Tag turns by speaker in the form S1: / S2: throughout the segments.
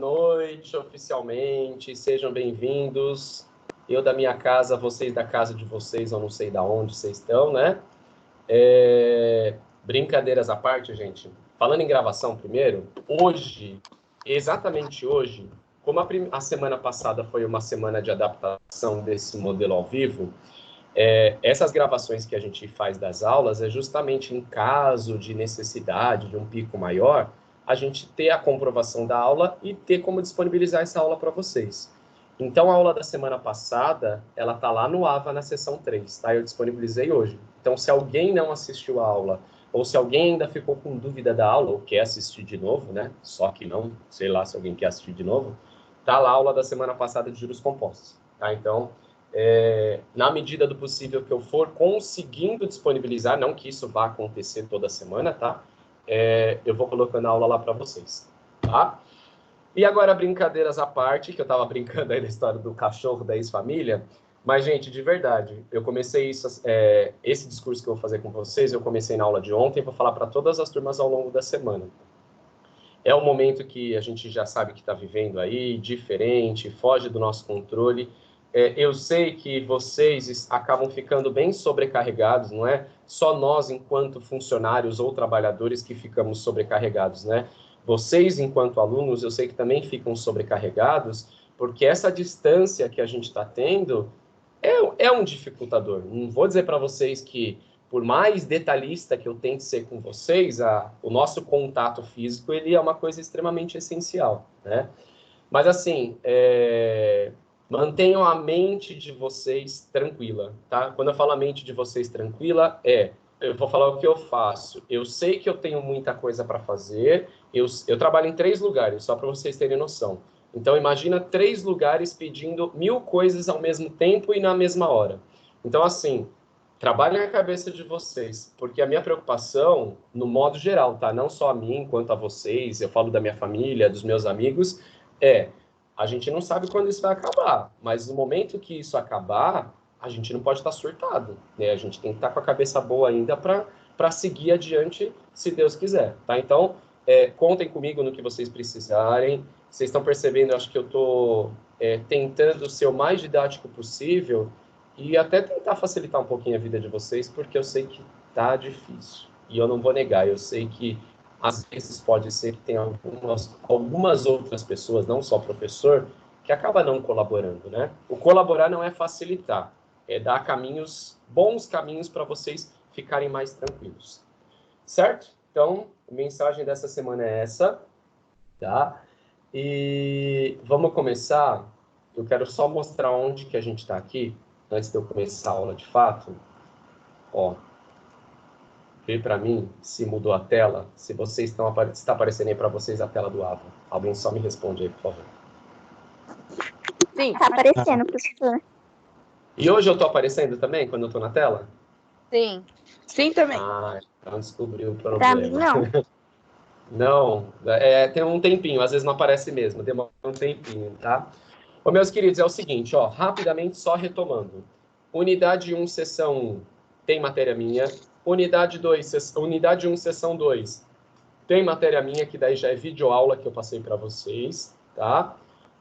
S1: Noite, oficialmente, sejam bem-vindos. Eu da minha casa, vocês da casa de vocês, eu não sei da onde vocês estão, né? Brincadeiras à parte, gente. Falando em gravação primeiro, hoje, exatamente hoje, como a semana passada foi uma semana de adaptação desse modelo ao vivo, essas gravações que a gente faz das aulas é justamente em caso de necessidade de um pico maior, a gente ter a comprovação da aula e ter como disponibilizar essa aula para vocês. Então, a aula da semana passada, ela está lá no AVA na sessão 3, tá? Eu disponibilizei hoje. Então, se alguém não assistiu a aula, ou se alguém ainda ficou com dúvida da aula, ou quer assistir de novo, né? Só que não, sei lá se alguém quer assistir de novo, tá lá a aula da semana passada de juros compostos, tá? Então, na medida do possível que eu for conseguindo disponibilizar, não que isso vá acontecer toda semana, tá? Eu vou colocando a aula lá para vocês, tá? E agora, brincadeiras à parte, que eu estava brincando aí da história do cachorro da ex-família, mas, gente, de verdade, eu comecei isso, esse discurso que eu vou fazer com vocês, eu comecei na aula de ontem, vou falar para todas as turmas ao longo da semana. É um momento que a gente já sabe que está vivendo aí, diferente, foge do nosso controle. Eu sei que vocês acabam ficando bem sobrecarregados, não é? Só nós, enquanto funcionários ou trabalhadores, que ficamos sobrecarregados, né? Vocês, enquanto alunos, eu sei que também ficam sobrecarregados, porque essa distância que a gente está tendo é um dificultador. Não vou dizer para vocês que, por mais detalhista que eu tente ser com vocês, o nosso contato físico ele é uma coisa extremamente essencial, né? Mas, assim, mantenham a mente de vocês tranquila, tá? Quando eu falo a mente de vocês tranquila, eu vou falar o que eu faço. Eu sei que eu tenho muita coisa para fazer. Eu trabalho em 3 lugares, só para vocês terem noção. Então, imagina 3 lugares pedindo 1000 coisas ao mesmo tempo e na mesma hora. Então, assim, trabalhem a cabeça de vocês, porque a minha preocupação, no modo geral, tá? Não só a mim, quanto a vocês, eu falo da minha família, dos meus amigos, a gente não sabe quando isso vai acabar, mas no momento que isso acabar, a gente não pode estar surtado, né? A gente tem que estar com a cabeça boa ainda para seguir adiante, se Deus quiser, tá? Então, contem comigo no que vocês precisarem. Vocês estão percebendo, acho que eu estou tentando ser o mais didático possível e até tentar facilitar um pouquinho a vida de vocês, porque eu sei que tá difícil. E eu não vou negar, eu sei que às vezes pode ser que tenha algumas outras pessoas, não só professor, que acaba não colaborando, né? O colaborar não é facilitar, é dar caminhos, bons caminhos para vocês ficarem mais tranquilos. Certo? Então, a mensagem dessa semana é essa, tá? E vamos começar. Eu quero só mostrar onde que a gente está aqui, antes de eu começar a aula de fato. Ó, vê para mim se mudou a tela, se vocês está aparecendo aí para vocês a tela do AVA. Alguém só me responde aí, por favor.
S2: Sim. Tá aparecendo, professor.
S1: E hoje eu estou aparecendo também, quando eu estou na tela?
S2: Sim. Sim, também.
S1: Ah, então descobriu o problema.
S2: Pra mim, não.
S1: Não, tem um tempinho, às vezes não aparece mesmo, demora um tempinho, tá? Ô, meus queridos, é o seguinte, ó, rapidamente só retomando. Unidade 1, sessão 1, tem matéria minha. Unidade 1, sessão 2, tem matéria minha, que daí já é videoaula que eu passei para vocês, tá?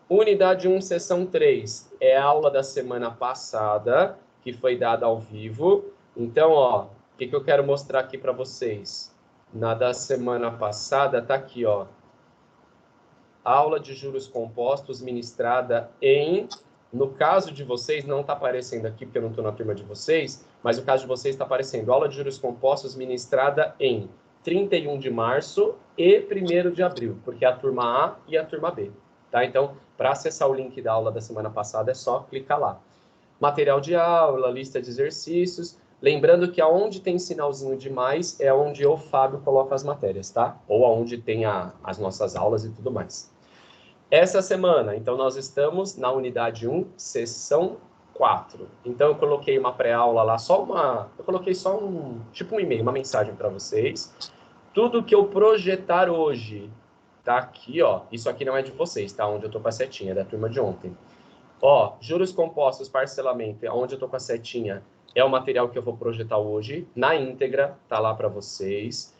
S1: Unidade 1, sessão 3, é a aula da semana passada, que foi dada ao vivo. Então, ó, o que eu quero mostrar aqui para vocês? Na da semana passada, tá aqui, ó. Aula de juros compostos ministrada em... No caso de vocês, não está aparecendo aqui, porque eu não estou na turma de vocês, mas o caso de vocês está aparecendo. Aula de juros compostos ministrada em 31 de março e 1º de abril, porque é a turma A e a turma B. Tá? Então, para acessar o link da aula da semana passada, é só clicar lá. Material de aula, lista de exercícios. Lembrando que aonde tem sinalzinho de mais é onde eu, Fábio, coloco as matérias, tá? Ou aonde tem as nossas aulas e tudo mais. Essa semana, então, nós estamos na unidade 1, sessão 4. Então, eu coloquei uma pré-aula lá, eu coloquei só tipo um e-mail, uma mensagem para vocês. Tudo que eu projetar hoje, tá aqui, ó. Isso aqui não é de vocês, tá? Onde eu tô com a setinha, da turma de ontem. Ó, juros compostos, parcelamento, onde eu tô com a setinha, é o material que eu vou projetar hoje, na íntegra, tá lá para vocês.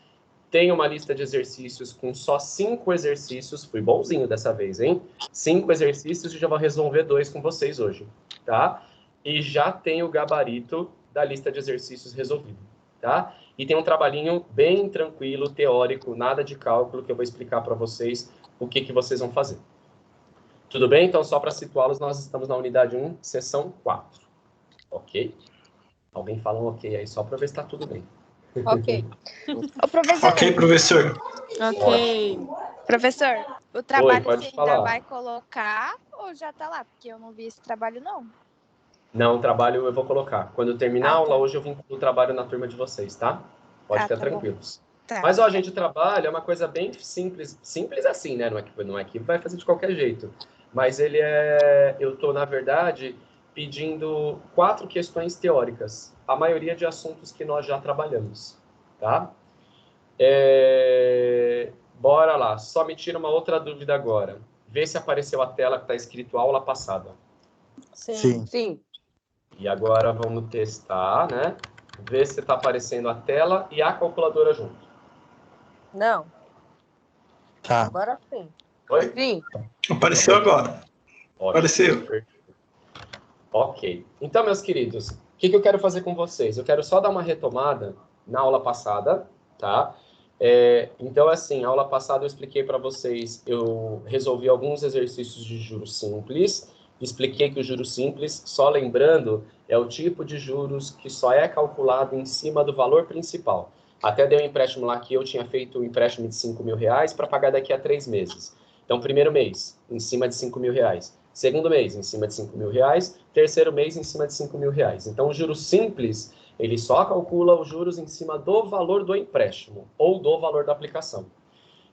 S1: Tem uma lista de exercícios com só 5 exercícios. Fui bonzinho dessa vez, hein? 5 exercícios e já vou resolver 2 com vocês hoje, tá? E já tem o gabarito da lista de exercícios resolvido, tá? E tem um trabalhinho bem tranquilo, teórico, nada de cálculo, que eu vou explicar para vocês o que vocês vão fazer. Tudo bem? Então, só para situá-los, nós estamos na unidade 1, seção 4. Ok? Alguém fala um ok aí, só para ver se está tudo bem.
S2: Ok. Ô, professor.
S3: Ok, professor.
S2: Ok. Professor, o trabalho
S1: pode
S2: você ainda
S1: falar.
S2: vai colocar ou já tá lá? Porque eu não vi esse trabalho, não.
S1: Não, o trabalho eu vou colocar. Quando eu terminar a aula,
S2: tá.
S1: hoje eu vim com o trabalho na turma de vocês, tá? Pode ficar
S2: tá bom.
S1: tranquilos.
S2: Tá.
S1: Mas, ó, gente, o trabalho é uma coisa bem simples. Simples assim, né? Não é que vai fazer de qualquer jeito. Mas ele é... Eu tô, na verdade, pedindo 4 questões teóricas. A maioria de assuntos que nós já trabalhamos, tá? Bora lá. Só me tira uma outra dúvida agora. Vê se apareceu a tela que está escrito aula passada.
S4: Sim.
S1: E agora vamos testar, né? Ver se está aparecendo a tela e a calculadora junto.
S4: Não.
S3: Tá.
S4: Agora sim.
S1: Oi?
S4: Sim.
S3: Apareceu agora.
S1: Ótimo.
S3: Apareceu.
S1: Ok. Então, meus queridos, o que eu quero fazer com vocês? Eu quero só dar uma retomada na aula passada, tá? Então, assim, a aula passada eu expliquei para vocês, eu resolvi alguns exercícios de juros simples, expliquei que o juros simples, só lembrando, é o tipo de juros que só é calculado em cima do valor principal. Até dei um empréstimo lá que eu tinha feito um empréstimo de R$5.000 para pagar daqui a 3 meses. Então, primeiro mês, em cima de R$5.000. Segundo mês, em cima de R$5.000. Terceiro mês, em cima de R$5.000. Então, o juros simples, ele só calcula os juros em cima do valor do empréstimo ou do valor da aplicação.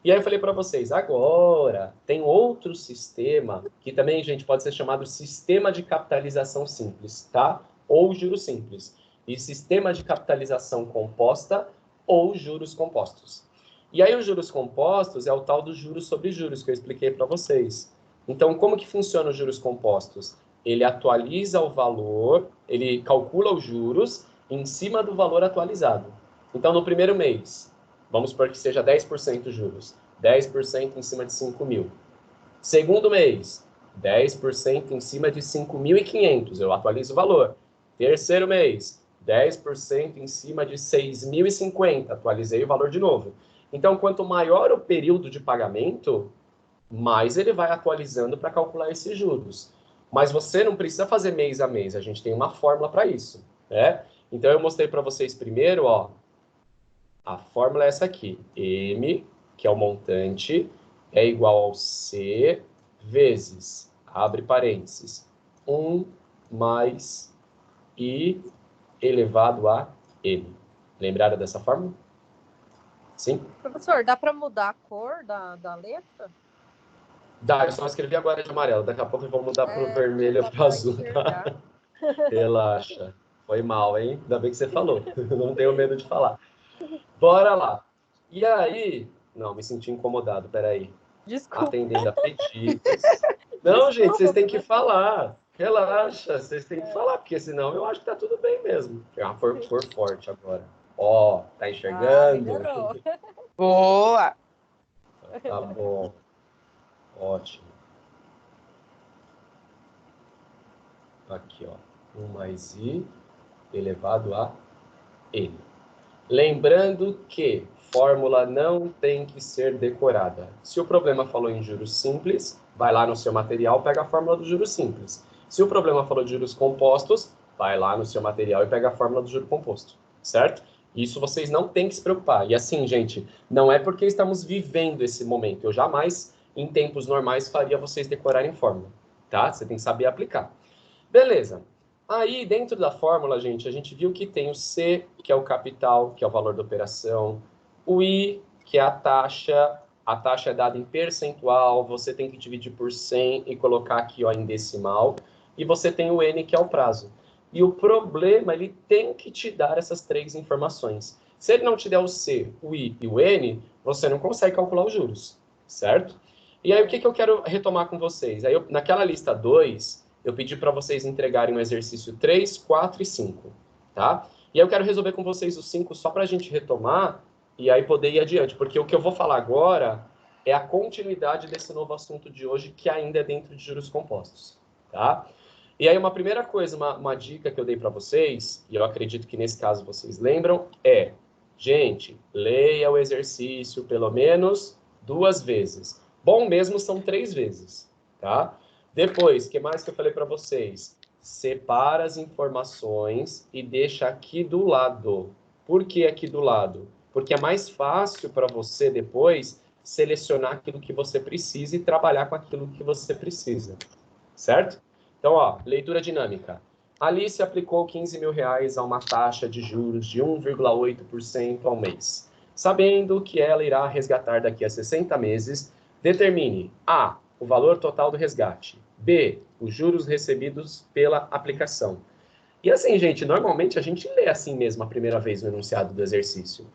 S1: E aí eu falei para vocês, agora tem outro sistema que também, gente, pode ser chamado sistema de capitalização simples, tá? Ou juros simples. E sistema de capitalização composta ou juros compostos. E aí os juros compostos é o tal dos juros sobre juros que eu expliquei para vocês. Então, como que funciona os juros compostos? Ele atualiza o valor, ele calcula os juros em cima do valor atualizado. Então, no primeiro mês, vamos supor que seja 10% juros. 10% em cima de 5.000. Segundo mês, 10% em cima de 5.500. Eu atualizo o valor. Terceiro mês, 10% em cima de 6.050. Atualizei o valor de novo. Então, quanto maior o período de pagamento, mais ele vai atualizando para calcular esses juros. Mas você não precisa fazer mês a mês. A gente tem uma fórmula para isso, né? Então, eu mostrei para vocês primeiro, ó, a fórmula é essa aqui. M, que é o montante, é igual ao C vezes, abre parênteses, 1 mais I elevado a M. Lembraram dessa fórmula? Sim?
S4: Professor, dá para mudar a cor da letra?
S1: Dá, eu só escrevi agora de amarelo. Daqui a pouco eu vou mudar para o vermelho ou para o azul. Tá? Relaxa. Foi mal, hein? Ainda bem que você falou. Não tenho medo de falar. Bora lá. E aí... Não, me senti incomodado, peraí.
S4: Desculpa.
S1: Atendendo a pedidos. Não, gente, vocês têm que falar. Relaxa, vocês têm que falar, porque senão eu acho que tá tudo bem mesmo. É uma cor forte agora. Ó, tá enxergando?
S4: Melhorou.
S2: Boa!
S1: Tá bom. Ótimo. Aqui, ó. 1 mais I elevado a N. Lembrando que fórmula não tem que ser decorada. Se o problema falou em juros simples, vai lá no seu material, pega a fórmula dos juros simples. Se o problema falou de juros compostos, vai lá no seu material e pega a fórmula do juro composto, certo? Isso vocês não têm que se preocupar. E assim, gente, não é porque estamos vivendo esse momento. Eu jamais, em tempos normais, faria vocês decorarem fórmula, tá? Você tem que saber aplicar. Beleza. Aí, dentro da fórmula, gente, a gente viu que tem o C, que é o capital, que é o valor da operação, o I, que é a taxa é dada em percentual, você tem que dividir por 100 e colocar aqui ó, em decimal, e você tem o N, que é o prazo. E o problema, ele tem que te dar essas 3 informações. Se ele não te der o C, o I e o N, você não consegue calcular os juros, certo? E aí, o que eu quero retomar com vocês? Aí, naquela lista 2... eu pedi para vocês entregarem o exercício 3, 4 e 5, tá? E aí eu quero resolver com vocês os 5 só para a gente retomar e aí poder ir adiante, porque o que eu vou falar agora é a continuidade desse novo assunto de hoje, que ainda é dentro de juros compostos, tá? E aí uma primeira coisa, uma dica que eu dei para vocês, e eu acredito que nesse caso vocês lembram, é, gente, leia o exercício pelo menos 2 vezes. Bom mesmo são 3 vezes, tá? Depois, o que mais que eu falei para vocês? Separa as informações e deixa aqui do lado. Por que aqui do lado? Porque é mais fácil para você depois selecionar aquilo que você precisa e trabalhar com aquilo que você precisa, certo? Então, ó, leitura dinâmica. Alice aplicou R$ 15.000 a uma taxa de juros de 1,8% ao mês. Sabendo que ela irá resgatar daqui a 60 meses, determine A, o valor total do resgate, B, os juros recebidos pela aplicação. E assim, gente, normalmente a gente lê assim mesmo a primeira vez o enunciado do exercício.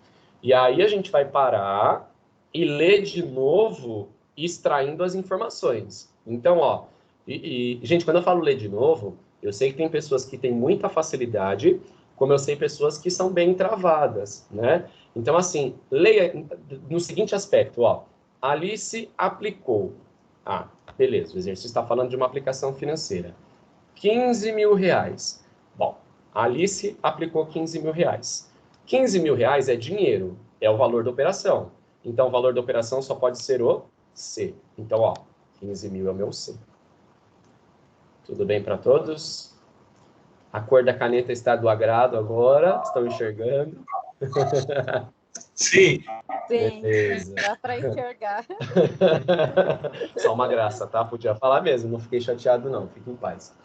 S1: E aí a gente vai parar e ler de novo, extraindo as informações. Então, ó, gente, quando eu falo ler de novo, eu sei que tem pessoas que têm muita facilidade, como eu sei pessoas que são bem travadas, né? Então, assim, leia no seguinte aspecto, ó. Alice aplicou. Ah, beleza, o exercício está falando de uma aplicação financeira. R$ 15.000. Bom, a Alice aplicou R$ 15.000. R$ 15.000 é dinheiro, é o valor da operação. Então, o valor da operação só pode ser o C. Então, ó, 15.000 é o meu C. Tudo bem para todos? A cor da caneta está do agrado agora? Estão enxergando?
S3: Sim.
S4: Sim,
S1: Beleza.
S4: dá para enxergar.
S1: Só uma graça, tá? Podia falar mesmo, não fiquei chateado não, fique em paz.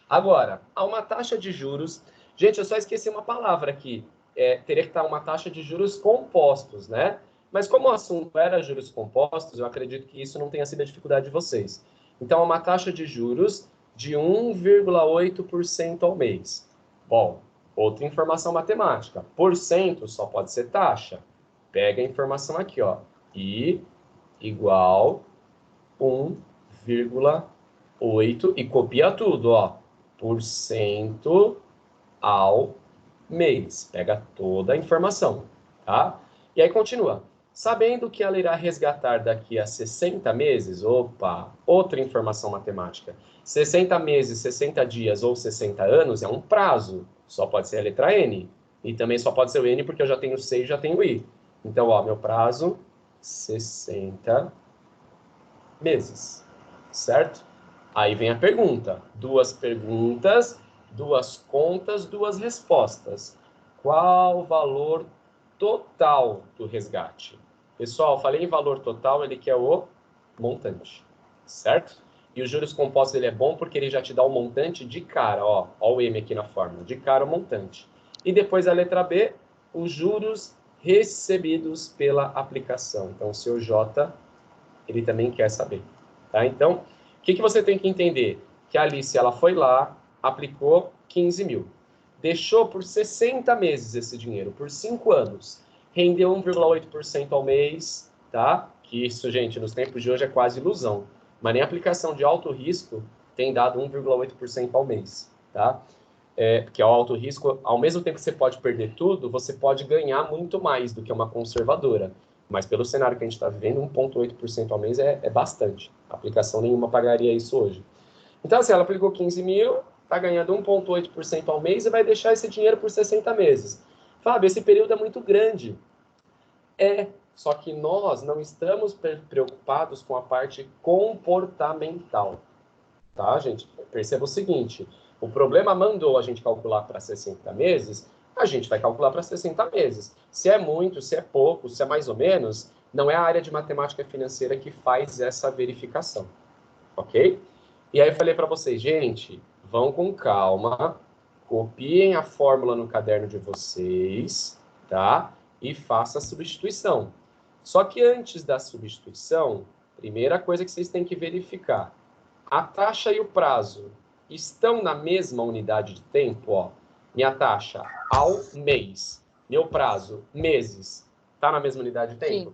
S1: Agora, há uma taxa de juros... Gente, eu só esqueci uma palavra aqui. Teria que estar uma taxa de juros compostos, né? Mas como o assunto era juros compostos, eu acredito que isso não tenha sido a dificuldade de vocês. Então, uma taxa de juros de 1,8% ao mês. Bom, outra informação matemática. Porcento só pode ser taxa. Pega a informação aqui, ó. I igual 1,8 e copia tudo, ó. Por cento ao mês. Pega toda a informação, tá? E aí continua. Sabendo que ela irá resgatar daqui a 60 meses, opa, outra informação matemática. 60 meses, 60 dias ou 60 anos é um prazo. Só pode ser a letra N. E também só pode ser o N porque eu já tenho C e já tenho I. Então, ó, meu prazo, 60 meses. Certo? Aí vem a pergunta. 2 perguntas, 2 contas, 2 respostas. Qual o valor total do resgate? Pessoal, falei em valor total, ele quer o montante, certo? E os juros compostos ele é bom porque ele já te dá o montante de cara, ó o M aqui na fórmula, de cara o montante. E depois a letra B, os juros recebidos pela aplicação. Então, o seu J, ele também quer saber, tá? Então, o que você tem que entender? Que a Alice, ela foi lá, aplicou 15.000. Deixou por 60 meses esse dinheiro, por 5 anos. Rendeu 1,8% ao mês, tá? Que isso, gente, nos tempos de hoje é quase ilusão. Mas nem aplicação de alto risco tem dado 1,8% ao mês, tá? Porque o alto risco, ao mesmo tempo que você pode perder tudo, você pode ganhar muito mais do que uma conservadora. Mas pelo cenário que a gente está vivendo, 1,8% ao mês é bastante. Aplicação nenhuma pagaria isso hoje. Então, assim, ela aplicou 15.000, está ganhando 1,8% ao mês e vai deixar esse dinheiro por 60 meses. Fábio, esse período é muito grande. Só que nós não estamos preocupados com a parte comportamental. Tá, gente? Perceba o seguinte, o problema mandou a gente calcular para 60 meses, a gente vai calcular para 60 meses. Se é muito, se é pouco, se é mais ou menos, não é a área de matemática financeira que faz essa verificação, ok? E aí eu falei para vocês, gente, vão com calma, copiem a fórmula no caderno de vocês, tá? E faça a substituição. Só que antes da substituição, primeira coisa que vocês têm que verificar, a taxa e o prazo estão na mesma unidade de tempo, ó. Minha taxa ao mês, meu prazo, meses, está na mesma unidade de tempo?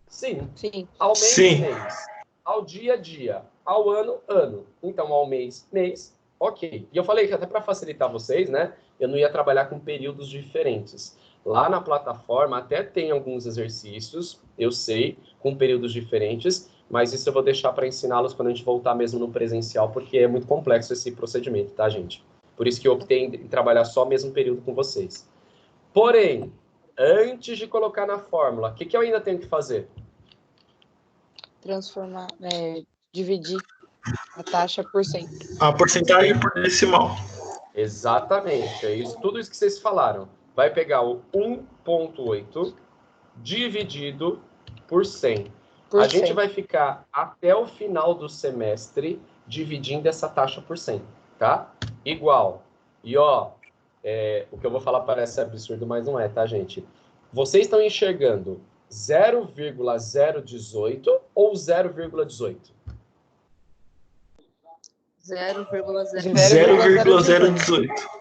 S1: Sim.
S4: Sim.
S1: Ao mês,
S3: Sim.
S1: mês. Ao dia, dia. Ao ano, ano. Então, ao mês, mês, ok. E eu falei que até para facilitar vocês, né, eu não ia trabalhar com períodos diferentes. Lá na plataforma até tem alguns exercícios, eu sei, com períodos diferentes, mas isso eu vou deixar para ensiná-los quando a gente voltar mesmo no presencial, porque é muito complexo esse procedimento, tá, gente? Por isso que eu optei em trabalhar só o mesmo período com vocês. Porém, antes de colocar na fórmula, o que eu ainda tenho que fazer?
S2: Transformar, dividir a taxa por 100.
S3: A porcentagem por decimal.
S1: Exatamente, é isso, tudo isso que vocês falaram. Vai pegar o 1,8 dividido por 100. A gente vai ficar até o final do semestre dividindo essa taxa por 100, tá? Igual. E, ó, o que eu vou falar parece absurdo, mas não é, tá, gente? Vocês estão enxergando 0,018 ou 0,18?
S3: 0,018.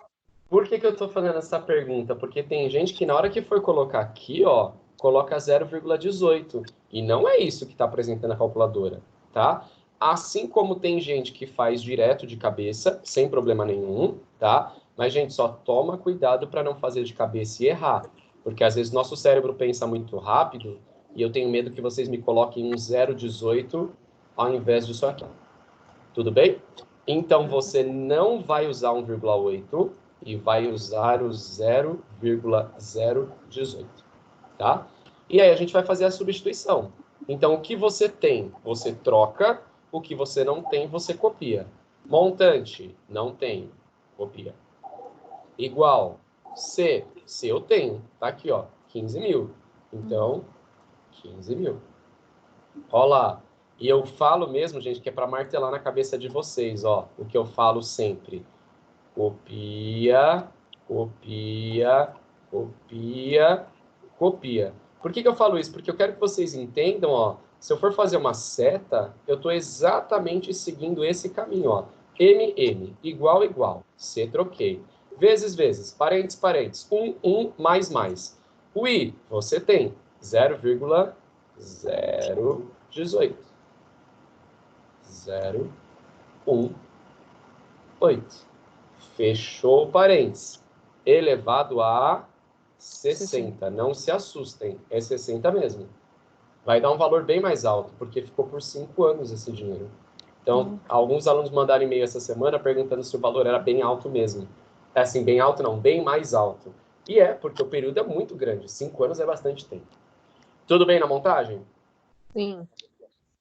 S1: Por que eu estou fazendo essa pergunta? Porque tem gente que na hora que for colocar aqui, ó, coloca 0,18. E não é isso que está apresentando a calculadora, tá? Assim como tem gente que faz direto de cabeça, sem problema nenhum, tá? Mas, gente, só toma cuidado para não fazer de cabeça e errar. Porque às vezes nosso cérebro pensa muito rápido e eu tenho medo que vocês me coloquem um 0,18 ao invés disso aqui. Tudo bem? Então, você não vai usar 1,8 e vai usar o 0,018, tá? E aí a gente vai fazer a substituição. Então, o que você tem, você troca. O que você não tem, você copia. Montante, não tem, copia. Igual, C eu tenho, tá aqui, ó, 15 mil. Então, 15 mil. Olha lá. E eu falo mesmo, gente, que é para martelar na cabeça de vocês, ó, o que eu falo sempre. Copia, copia, copia, copia. Por que eu falo isso? Porque eu quero que vocês entendam, ó, se eu for fazer uma seta, eu estou exatamente seguindo esse caminho, ó. MM, igual, igual. C, troquei. Vezes, vezes. Parênteses, parênteses. Mais, mais. O I, você tem 0,018. 0,18. Fechou o parênteses. Elevado a 60. Não se assustem. É 60 mesmo. Vai dar um valor bem mais alto, porque ficou por 5 anos esse dinheiro. Então, alguns alunos mandaram e-mail essa semana perguntando se o valor era bem alto mesmo. É assim, bem alto não, bem mais alto. E porque o período é muito grande. 5 anos é bastante tempo. Tudo bem na montagem?
S4: Sim.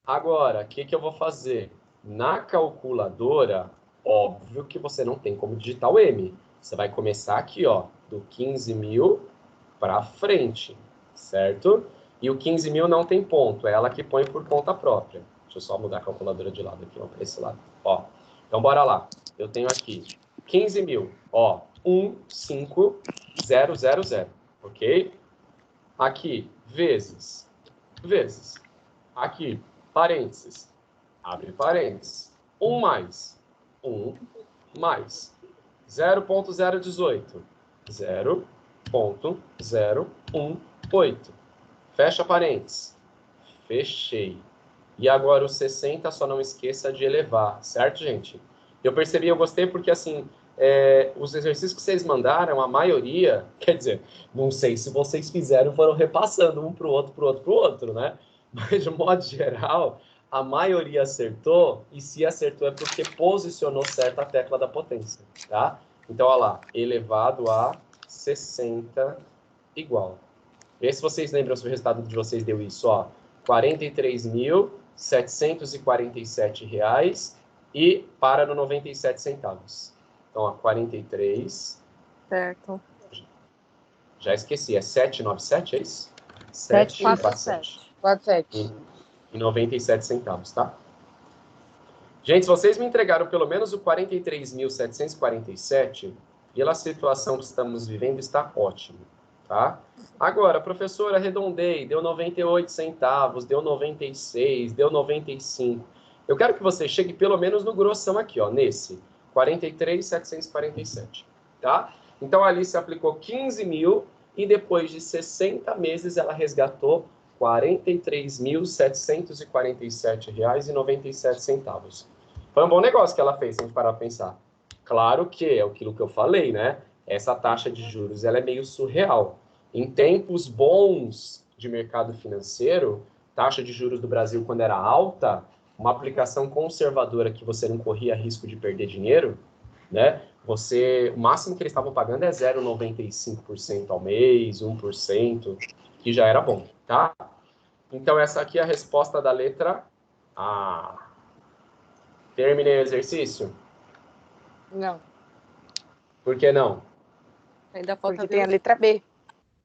S1: Agora, o que eu vou fazer? Na calculadora, óbvio que você não tem como digitar o M. Você vai começar aqui, ó, do 15 mil para frente, certo? E o 15 mil não tem ponto, é ela que põe por conta própria. Deixa eu só mudar a calculadora de lado aqui, ó, para esse lado. Ó, então, bora lá. Eu tenho aqui 15 mil, ó, 15000, ok? Aqui, vezes. Aqui, parênteses. Abre parênteses. 1 mais. 1 mais. 0,018. 0,018. Fecha parênteses. Fechei. E agora o 60, só não esqueça de elevar. Certo, gente? Eu percebi, eu gostei porque, assim, os exercícios que vocês mandaram, a maioria, quer dizer, não sei se vocês fizeram, foram repassando um para o outro, né? Mas, de modo geral, a maioria acertou, e se acertou é porque posicionou certo a tecla da potência, tá? Então, olha lá, elevado a 60 igual. Vê se vocês lembram se o resultado de vocês deu isso, ó. R$ 43.747 e para no 97 centavos. Então, ó, 43.
S4: Certo.
S1: Já esqueci, é 797, é isso?
S4: 747. 47.
S1: E 97 centavos, tá? Gente, se vocês me entregaram pelo menos o 43.747, pela situação que estamos vivendo, está ótimo, tá? Agora, professor, arredondei, deu 98 centavos, deu 96, deu 95. Eu quero que você chegue pelo menos no grossão aqui, ó, nesse, 43.747, tá? Então, a Alice aplicou 15 mil e depois de 60 meses ela resgatou R$ 43.747,97. Foi um bom negócio que ela fez, se a gente parar para pensar. Claro que é aquilo que eu falei, né? Essa taxa de juros ela é meio surreal. Em tempos bons de mercado financeiro, taxa de juros do Brasil, quando era alta, uma aplicação conservadora que você não corria risco de perder dinheiro, né? O máximo que eles estavam pagando é 0,95% ao mês, 1%, que já era bom, tá? Então, essa aqui é a resposta da letra A. Terminei o exercício?
S4: Não.
S1: Por que não?
S4: Ainda falta
S2: Porque tem a letra B.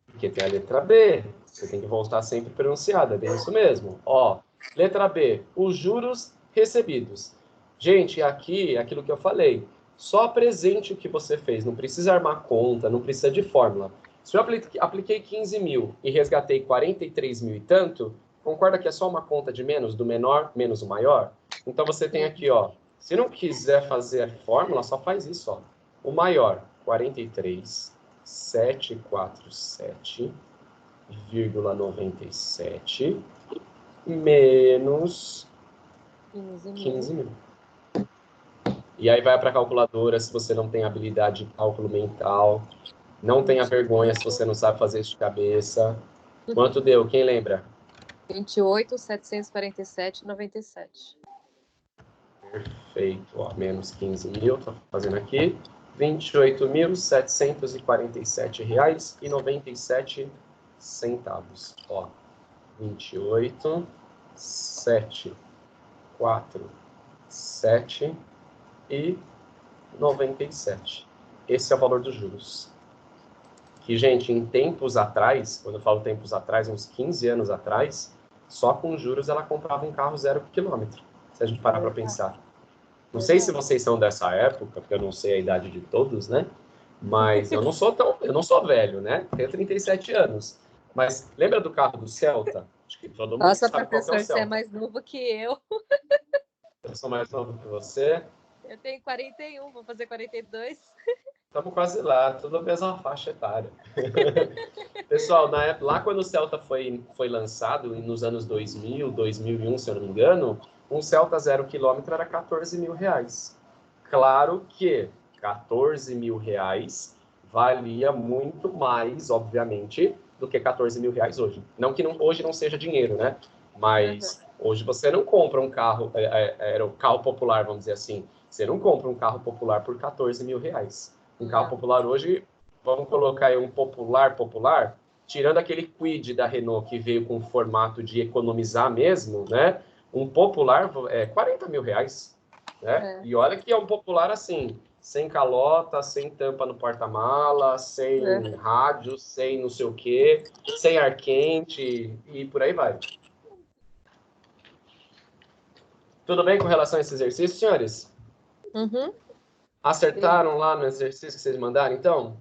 S1: Porque tem a letra B. Você tem que voltar sempre pronunciada, é bem isso mesmo. Ó, letra B, os juros recebidos. Gente, aqui é aquilo que eu falei. Só apresente o que você fez, não precisa armar conta, não precisa de fórmula. Se eu apliquei 15 mil e resgatei 43 mil e tanto, concorda que é só uma conta de menos, do menor menos o maior? Então você tem aqui, ó, se não quiser fazer a fórmula, só faz isso, ó. O maior, 43.747,97 menos 15 mil. E aí vai para a calculadora se você não tem habilidade de cálculo mental. Não tenha vergonha se você não sabe fazer isso de cabeça. Quanto deu? Quem lembra?
S4: 28.747,97.
S1: Perfeito. Ó, menos 15 mil, tô fazendo aqui. R$ 28.747,97. Ó, 28.747,97. Esse é o valor dos juros. Que, gente, em tempos atrás, quando eu falo tempos atrás, uns 15 anos atrás, só com juros ela comprava um carro 0 quilômetro. Se a gente parar para pensar. Não sei se vocês são dessa época, porque eu não sei a idade de todos, né? Mas eu não sou velho, né? Tenho 37 anos. Mas lembra do carro do Celta? Acho que todo mundo
S4: Nossa,
S1: sabe qual que é o
S4: professor, você é
S1: Celta.
S4: mais novo que eu.
S1: Eu sou mais novo que você.
S4: Eu tenho 41, vou fazer 42.
S1: Estamos quase lá, tudo a mesma faixa etária. Pessoal, na época, lá quando o Celta foi lançado, nos anos 2000, 2001, se eu não me engano, um Celta 0 quilômetro era 14 mil reais. Claro que 14 mil reais valia muito mais, obviamente, do que 14 mil reais hoje. Não que hoje não seja dinheiro, né? Mas hoje você não compra um carro, era o carro popular, vamos dizer assim. Você não compra um carro popular por 14 mil reais. Um carro popular hoje, vamos colocar aí um popular, tirando aquele Kwid da Renault que veio com formato de economizar mesmo, né? Um popular é 40 mil reais, né? E olha que é um popular assim, sem calota, sem tampa no porta-mala, sem rádio, sem não sei o quê, sem ar quente e por aí vai. Tudo bem com relação a esse exercício, senhores?
S4: Uhum.
S1: Acertaram lá no exercício que vocês mandaram, então?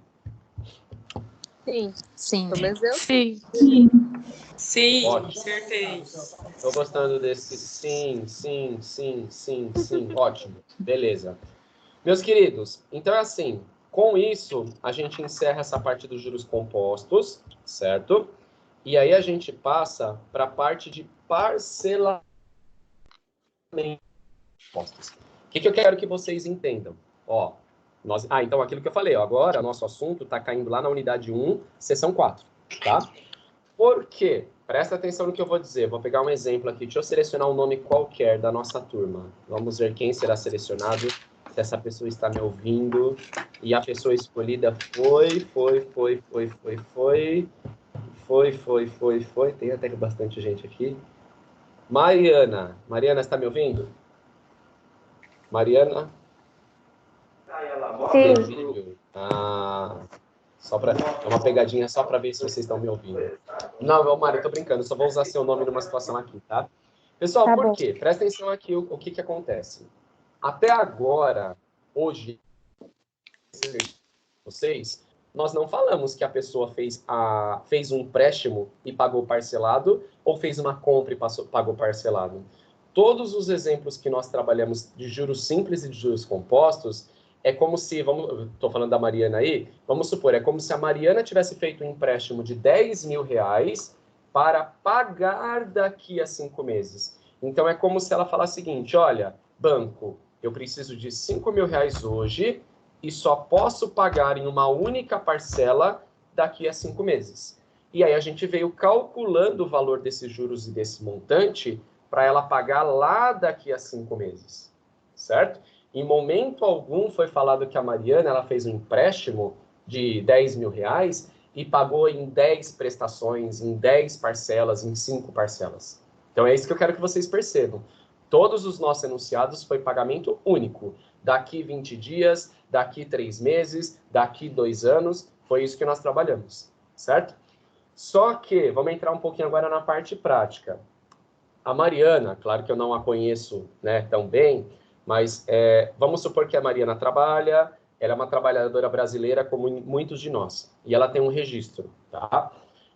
S4: Sim.
S2: Sim.
S5: Sim,
S1: Ótimo.
S5: acertei.
S1: Estou gostando desse sim. Ótimo. Beleza. Meus queridos, então é assim. Com isso, a gente encerra essa parte dos juros compostos, certo? E aí a gente passa para a parte de parcelamento. O que eu quero que vocês entendam? Ó, então aquilo que eu falei, ó, agora nosso assunto está caindo lá na unidade 1, seção 4, tá? Por quê? Presta atenção no que eu vou dizer. Vou pegar um exemplo aqui. Deixa eu selecionar um nome qualquer da nossa turma. Vamos ver quem será selecionado, se essa pessoa está me ouvindo. E a pessoa escolhida foi. Tem até bastante gente aqui. Mariana. Mariana, está me ouvindo? Mariana?
S2: Sim.
S1: É uma pegadinha só para ver se vocês estão me ouvindo. Não, Mário, eu tô brincando, só vou usar seu nome numa situação aqui, tá? Pessoal,
S2: Tá
S1: por
S2: bom.
S1: quê? Presta atenção aqui o que acontece. Até agora, hoje, nós não falamos que a pessoa fez um empréstimo e pagou parcelado ou fez uma compra e pagou parcelado. Todos os exemplos que nós trabalhamos de juros simples e de juros compostos é como se, estou falando da Mariana aí, vamos supor, é como se a Mariana tivesse feito um empréstimo de 10 mil reais para pagar daqui a 5 meses. Então, é como se ela falasse o seguinte, olha, banco, eu preciso de 5 mil reais hoje e só posso pagar em uma única parcela daqui a 5 meses. E aí a gente veio calculando o valor desses juros e desse montante para ela pagar lá daqui a 5 meses, certo? Em momento algum foi falado que a Mariana ela fez um empréstimo de 10 mil reais e pagou em 10 prestações, em 10 parcelas, em 5 parcelas. Então é isso que eu quero que vocês percebam. Todos os nossos enunciados foi pagamento único. Daqui 20 dias, daqui 3 meses, daqui 2 anos, foi isso que nós trabalhamos, certo? Só que, vamos entrar um pouquinho agora na parte prática. A Mariana, claro que eu não a conheço, né, tão bem, mas vamos supor que a Mariana trabalha, ela é uma trabalhadora brasileira como muitos de nós, e ela tem um registro, tá?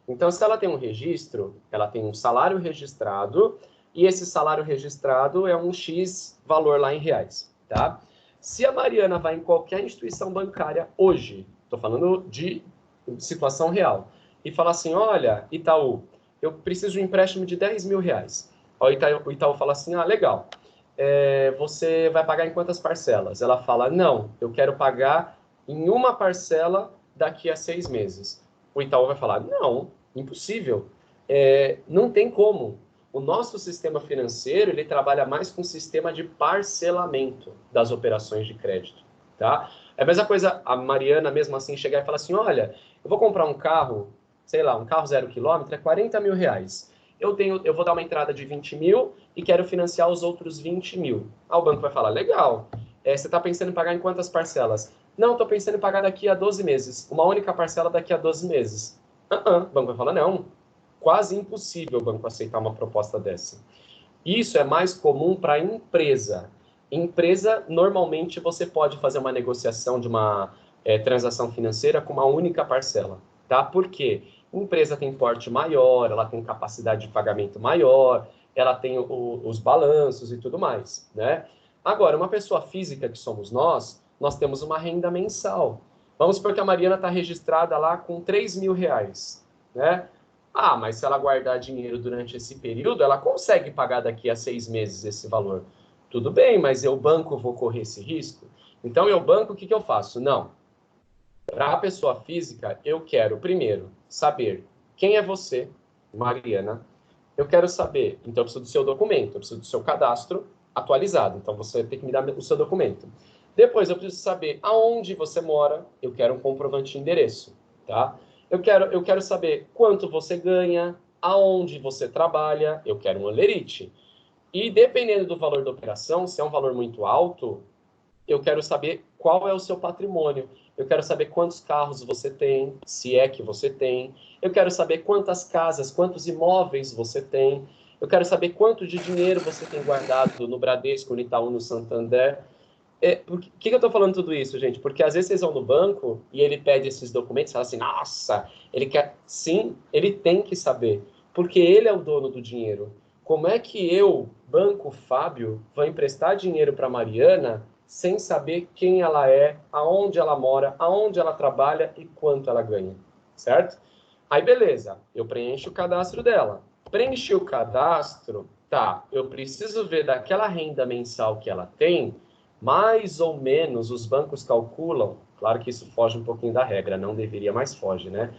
S1: Então, se ela tem um registro, ela tem um salário registrado, e esse salário registrado é um X valor lá em reais, tá? Se a Mariana vai em qualquer instituição bancária hoje, estou falando de situação real, e fala assim, olha, Itaú, eu preciso de um empréstimo de 10 mil reais. O Itaú fala assim, legal, você vai pagar em quantas parcelas? Ela fala, não, eu quero pagar em uma parcela daqui a 6 meses. O Itaú vai falar, não, impossível, não tem como. O nosso sistema financeiro, ele trabalha mais com sistema de parcelamento das operações de crédito, tá? É a mesma coisa, a Mariana mesmo assim chegar e falar assim, olha, eu vou comprar um carro, sei lá, um carro 0 quilômetro, é 40 mil reais. Eu vou dar uma entrada de 20 mil e quero financiar os outros 20 mil. O banco vai falar, legal, você está pensando em pagar em quantas parcelas? Não, estou pensando em pagar daqui a 12 meses. Uma única parcela daqui a 12 meses. O banco vai falar, não, quase impossível o banco aceitar uma proposta dessa. Isso é mais comum para empresa. Empresa, normalmente, você pode fazer uma negociação de uma transação financeira com uma única parcela, tá? Por quê? Empresa tem porte maior, ela tem capacidade de pagamento maior, ela tem os balanços e tudo mais, né? Agora, uma pessoa física que somos nós temos uma renda mensal. Vamos supor que a Mariana está registrada lá com 3 mil reais, né? Mas se ela guardar dinheiro durante esse período, ela consegue pagar daqui a 6 meses esse valor. Tudo bem, mas eu banco vou correr esse risco? Então, eu banco, o que eu faço? Não. Para a pessoa física, eu quero, primeiro, saber quem é você, Mariana. Eu quero saber, então eu preciso do seu documento, eu preciso do seu cadastro atualizado. Então, você tem que me dar o seu documento. Depois, eu preciso saber aonde você mora, eu quero um comprovante de endereço, tá? Eu quero saber quanto você ganha, aonde você trabalha, eu quero um holerite. E dependendo do valor da operação, se é um valor muito alto, eu quero saber qual é o seu patrimônio. Eu quero saber quantos carros você tem, se é que você tem. Eu quero saber quantas casas, quantos imóveis você tem. Eu quero saber quanto de dinheiro você tem guardado no Bradesco, no Itaú, no Santander. Por que eu estou falando tudo isso, gente? Porque às vezes vocês vão no banco e ele pede esses documentos e fala assim, nossa, ele quer... Sim, ele tem que saber, porque ele é o dono do dinheiro. Como é que eu, Banco Fábio, vou emprestar dinheiro para Mariana sem saber quem ela é, aonde ela mora, aonde ela trabalha e quanto ela ganha, certo? Aí, beleza, eu preencho o cadastro dela. Preenchi o cadastro, tá, eu preciso ver daquela renda mensal que ela tem, mais ou menos os bancos calculam, claro que isso foge um pouquinho da regra, não deveria, mas foge, né?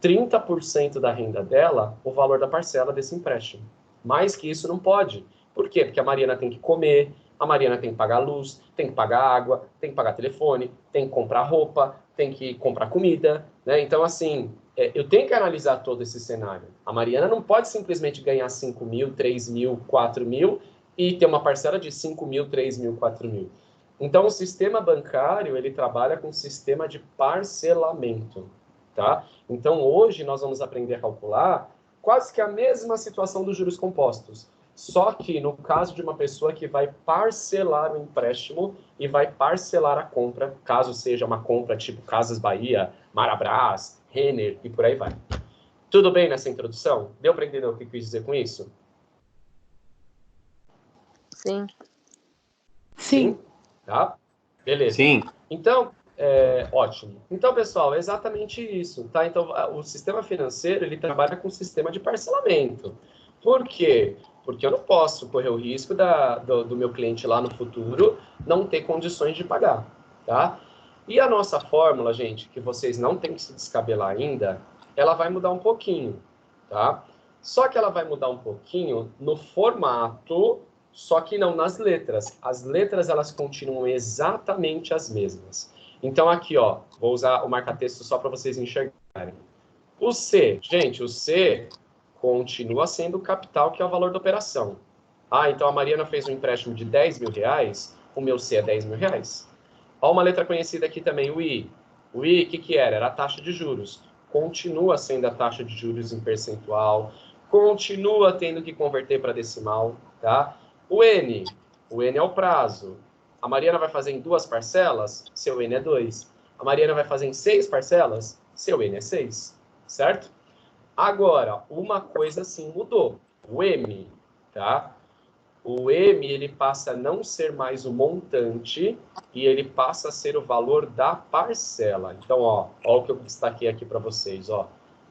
S1: 30% da renda dela, o valor da parcela desse empréstimo. Mais que isso não pode. Por quê? Porque a Mariana tem que comer, a Mariana tem que pagar luz, tem que pagar água, tem que pagar telefone, tem que comprar roupa, tem que comprar comida, né? Então, assim, eu tenho que analisar todo esse cenário. A Mariana não pode simplesmente ganhar 5 mil, 3 mil, 4 mil e ter uma parcela de 5 mil, 3 mil, 4 mil. Então, o sistema bancário, ele trabalha com um sistema de parcelamento, tá? Então, hoje, nós vamos aprender a calcular quase que a mesma situação dos juros compostos. Só que no caso de uma pessoa que vai parcelar o empréstimo e vai parcelar a compra, caso seja uma compra tipo Casas Bahia, Marabras, Renner e por aí vai. Tudo bem nessa introdução? Deu para entender o que eu quis dizer com isso?
S4: Sim.
S2: Sim.
S1: Tá? Beleza.
S3: Sim.
S1: Então, ótimo. Então, pessoal, é exatamente isso, tá? Então, o sistema financeiro, ele trabalha com o sistema de parcelamento. Por quê? Porque eu não posso correr o risco do meu cliente lá no futuro não ter condições de pagar, tá? E a nossa fórmula, gente, que vocês não têm que se descabelar ainda, ela vai mudar um pouquinho, tá? Só que ela vai mudar um pouquinho no formato, só que não nas letras. As letras, elas continuam exatamente as mesmas. Então, aqui, ó, vou usar o marca-texto só para vocês enxergarem. O C, gente, o C continua sendo o capital, que é o valor da operação. Ah, então a Mariana fez um empréstimo de 10 mil reais, o meu C é 10 mil reais. Olha uma letra conhecida aqui também, o I. O I, o que era? Era a taxa de juros. Continua sendo a taxa de juros em percentual, continua tendo que converter para decimal, tá? O N é o prazo. A Mariana vai fazer em 2 parcelas, seu N é 2. A Mariana vai fazer em 6 parcelas, seu N é 6, certo? Agora, uma coisa sim mudou, o M, tá? O M, ele passa a não ser mais o montante e ele passa a ser o valor da parcela. Então, ó o que eu destaquei aqui para vocês, ó.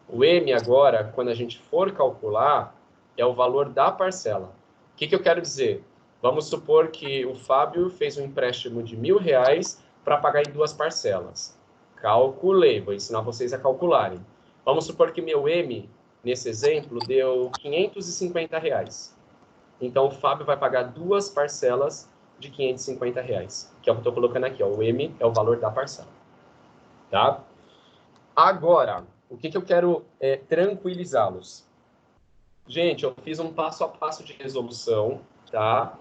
S1: O M agora, quando a gente for calcular, é o valor da parcela. O que eu quero dizer? Vamos supor que o Fábio fez um empréstimo de R$1.000 para pagar em 2 parcelas. Calculei, vou ensinar vocês a calcularem. Vamos supor que meu M, nesse exemplo, deu R$550. Então, o Fábio vai pagar 2 parcelas de R$550, que é o que eu estou colocando aqui, ó. O M é o valor da parcela, tá? Agora, o que eu quero tranquilizá-los? Gente, eu fiz um passo a passo de resolução, tá?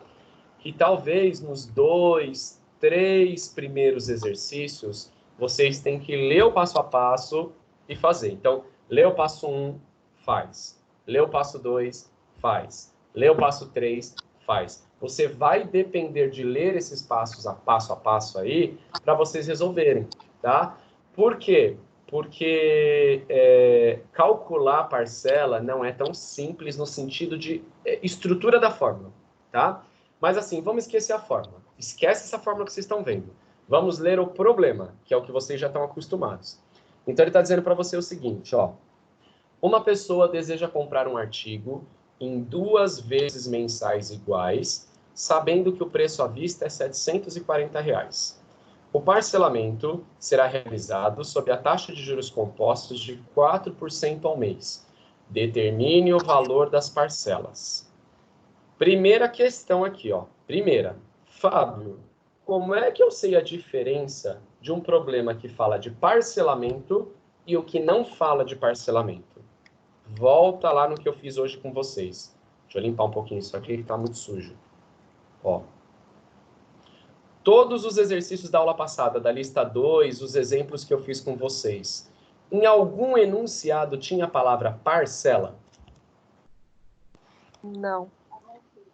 S1: Que talvez nos 2, 3 primeiros exercícios, vocês têm que ler o passo a passo e fazer. Então, lê o passo 1, faz. Lê o passo 2, faz. Lê o passo 3, faz. Você vai depender de ler esses passos a passo aí para vocês resolverem, tá? Por quê? Porque calcular a parcela não é tão simples no sentido de estrutura da fórmula, tá? Mas assim, vamos esquecer a fórmula. Esquece essa fórmula que vocês estão vendo. Vamos ler o problema, que é o que vocês já estão acostumados. Então, ele está dizendo para você o seguinte, ó. Uma pessoa deseja comprar um artigo em 2 vezes mensais iguais, sabendo que o preço à vista é R$740. O parcelamento será realizado sob a taxa de juros compostos de 4% ao mês. Determine o valor das parcelas. Primeira questão aqui, ó. Primeira, Fábio, como é que eu sei a diferença de um problema que fala de parcelamento e o que não fala de parcelamento? Volta lá no que eu fiz hoje com vocês. Deixa eu limpar um pouquinho isso aqui que está muito sujo. Ó. Todos os exercícios da aula passada, da lista 2, os exemplos que eu fiz com vocês, em algum enunciado tinha a palavra parcela?
S4: Não.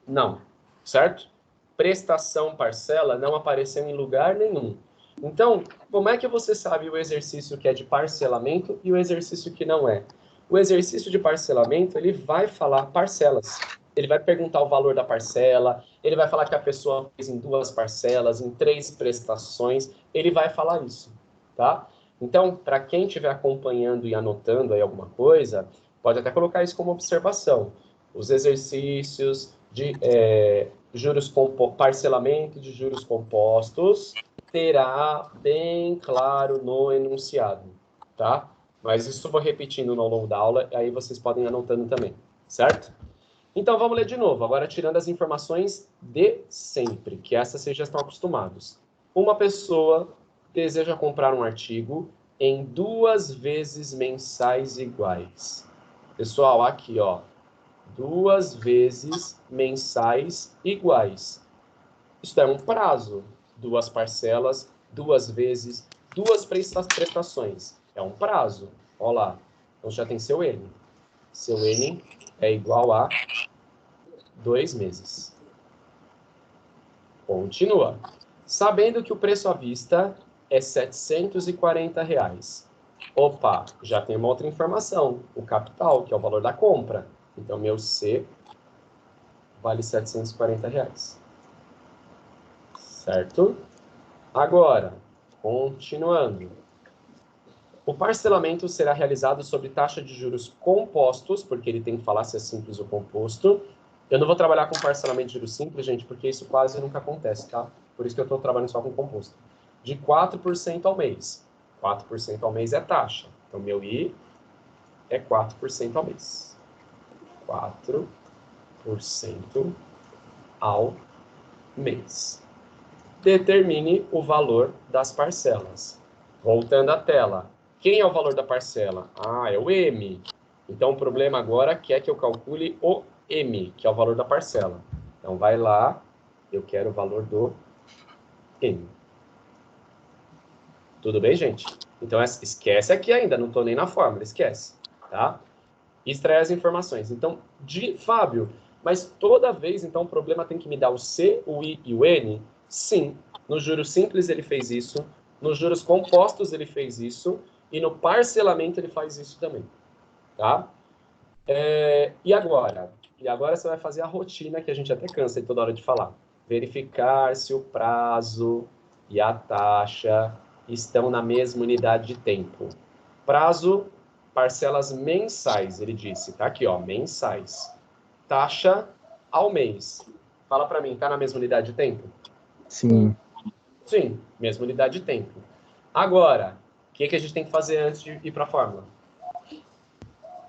S1: Não, certo? Prestação parcela não apareceu em lugar nenhum. Então, como é que você sabe o exercício que é de parcelamento e o exercício que não é? O exercício de parcelamento, ele vai falar parcelas. Ele vai perguntar o valor da parcela, ele vai falar que a pessoa fez em 2 parcelas, em 3 prestações, ele vai falar isso, tá? Então, para quem estiver acompanhando e anotando aí alguma coisa, pode até colocar isso como observação. Os exercícios de parcelamento de juros compostos terá bem claro no enunciado, tá? Mas isso eu vou repetindo ao longo da aula, aí vocês podem ir anotando também, certo? Então, vamos ler de novo, agora tirando as informações de sempre, que essas vocês já estão acostumados. Uma pessoa deseja comprar um artigo em 2 vezes mensais iguais. Pessoal, aqui, ó, 2 vezes mensais iguais. Isso é um prazo. 2 parcelas, 2 vezes, 2 prestações. É um prazo. Olha lá. Então já tem seu N. Seu N é igual a 2 meses. Continua. Sabendo que o preço à vista é R$740. Opa, já tem uma outra informação. O capital, que é o valor da compra. Então, meu C vale R$740. Certo? Agora, continuando. O parcelamento será realizado sobre taxa de juros compostos, porque ele tem que falar se é simples ou composto. Eu não vou trabalhar com parcelamento de juros simples, gente, porque isso quase nunca acontece, tá? Por isso que eu estou trabalhando só com composto. De 4% ao mês. 4% ao mês é taxa. Então, meu I é 4% ao mês. 4% ao mês. Determine o valor das parcelas. Voltando à tela. Quem é o valor da parcela? É o M. Então, o problema agora quer que eu calcule o M, que é o valor da parcela. Então, vai lá. Eu quero o valor do M. Tudo bem, gente? Então, esquece aqui ainda. Não estou nem na fórmula. Esquece. Tá? Extrair as informações. Então, Fábio, mas toda vez, então, o problema tem que me dar o C, o I e o N? Sim. No juros simples ele fez isso, nos juros compostos ele fez isso, e no parcelamento ele faz isso também. Tá? E agora? E agora você vai fazer a rotina que a gente até cansa de toda hora de falar. Verificar se o prazo e a taxa estão na mesma unidade de tempo. Prazo, parcelas mensais, ele disse. Tá aqui, ó, mensais. Taxa ao mês. Fala para mim, tá na mesma unidade de tempo?
S5: Sim.
S1: Sim, mesma unidade de tempo. Agora, o que a gente tem que fazer antes de ir para a fórmula?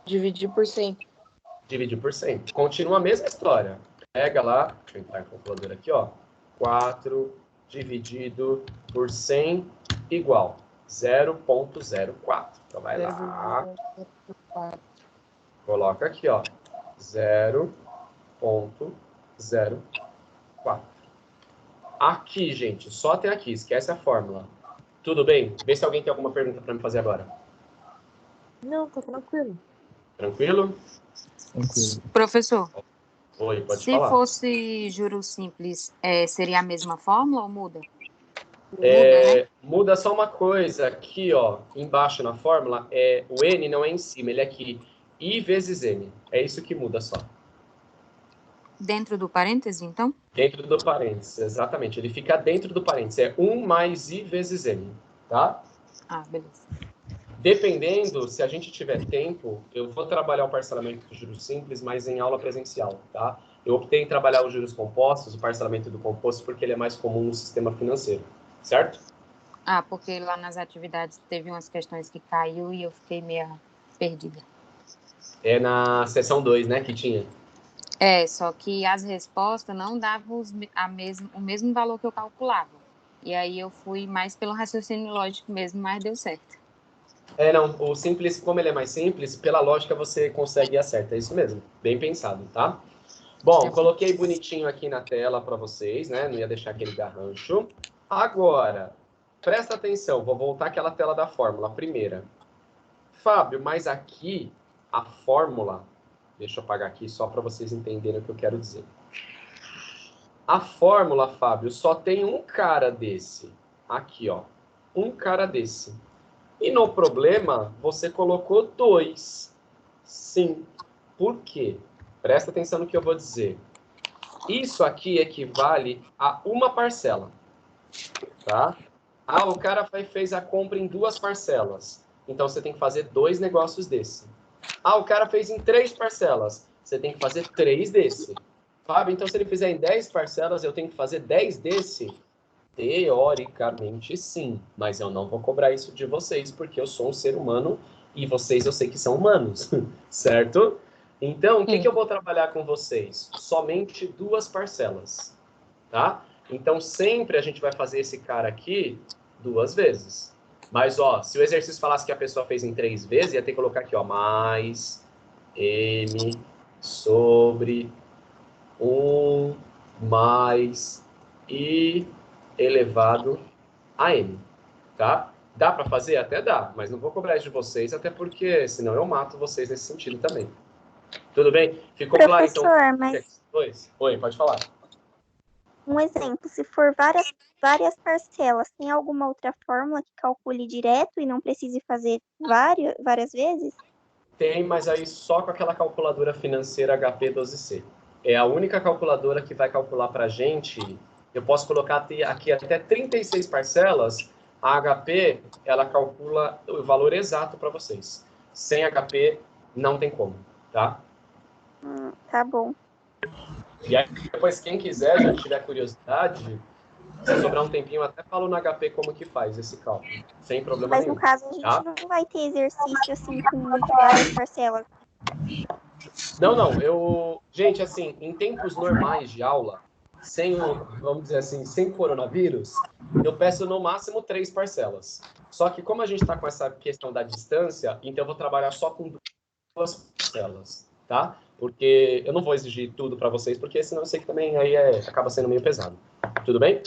S4: Dividir por 100.
S1: Dividir por 100. Continua a mesma história. Pega lá, deixa eu entrar em calculadora aqui, ó. 4 dividido por 100 igual 0,04. Então vai lá. Coloca aqui, ó. 0,04. Aqui, gente, só até aqui. Esquece a fórmula. Tudo bem? Vê se alguém tem alguma pergunta para me fazer agora.
S4: Não, tá tranquilo.
S1: Tranquilo?
S5: Tranquilo.
S6: Professor,
S1: Oi, pode
S6: se
S1: falar.
S6: fosse juros simples, seria a mesma fórmula ou muda? Muda, né?
S1: Muda só uma coisa. Aqui, ó, embaixo na fórmula, o N não é em cima, ele é aqui. I vezes M. É isso que muda só.
S6: Dentro do parêntese, então?
S1: Dentro do parênteses, exatamente. Ele fica dentro do parênteses. É 1 mais I vezes M, tá?
S6: Beleza.
S1: Dependendo, se a gente tiver tempo, eu vou trabalhar o parcelamento dos juros simples, mas em aula presencial, tá? Eu optei em trabalhar os juros compostos, o parcelamento do composto, porque ele é mais comum no sistema financeiro, certo?
S6: Porque lá nas atividades teve umas questões que caiu e eu fiquei meio perdida.
S1: É na seção 2, né, que tinha.
S6: Só que as respostas não davam o mesmo valor que eu calculava. E aí eu fui mais pelo raciocínio lógico mesmo, mas deu certo.
S1: Não, o simples, como ele é mais simples, pela lógica você consegue e acerta. É isso mesmo, bem pensado, tá? Bom, coloquei bonitinho aqui na tela para vocês, né? Não ia deixar aquele garrancho. Agora, presta atenção, vou voltar àquela tela da fórmula, a primeira. Fábio, mas aqui a fórmula, deixa eu apagar aqui só para vocês entenderem o que eu quero dizer. A fórmula, Fábio, só tem um cara desse. Aqui, ó. Um cara desse. E no problema, você colocou 2. Sim. Por quê? Presta atenção no que eu vou dizer. Isso aqui equivale a uma parcela. Tá? O cara fez a compra em 2 parcelas. Então, você tem que fazer 2 negócios desse. O cara fez em 3 parcelas. Você tem que fazer 3 desse. Fábio, então se ele fizer em 10 parcelas, eu tenho que fazer 10 desse? Teoricamente, sim. Mas eu não vou cobrar isso de vocês, porque eu sou um ser humano e vocês eu sei que são humanos. Certo? Então, o que eu vou trabalhar com vocês? Somente 2 parcelas. Tá? Então, sempre a gente vai fazer esse cara aqui 2 vezes. Mas, ó, se o exercício falasse que a pessoa fez em 3 vezes, ia ter que colocar aqui, ó, mais M sobre 1 mais I elevado a N, tá? Dá para fazer? Até dá, mas não vou cobrar isso de vocês, até porque senão eu mato vocês nesse sentido também. Tudo bem? Ficou claro, então?
S2: Professor, mas
S1: Oi, pode falar.
S2: um exemplo, se for várias parcelas, tem alguma outra fórmula que calcule direto e não precise fazer várias vezes?
S1: Tem, mas aí só com aquela calculadora financeira HP12C. É a única calculadora que vai calcular para a gente. Eu posso colocar aqui até 36 parcelas. A HP, ela calcula o valor exato para vocês. Sem HP, não tem como, tá?
S2: Tá bom.
S1: E aí, depois, quem quiser, já tiver curiosidade, Se sobrar um tempinho, eu até falo no HP como que faz esse cálculo, sem problema
S2: Mas
S1: nenhum.
S2: no caso, a gente
S1: Tá?
S2: não vai ter exercício assim com várias parcelas.
S1: Não, gente, assim, em tempos normais de aula, vamos dizer assim, sem coronavírus, eu peço no máximo 3 parcelas. Só que como a gente está com essa questão da distância, então eu vou trabalhar só com 2 parcelas, tá? Porque eu não vou exigir tudo para vocês, porque senão eu sei que também aí acaba sendo meio pesado. Tudo bem?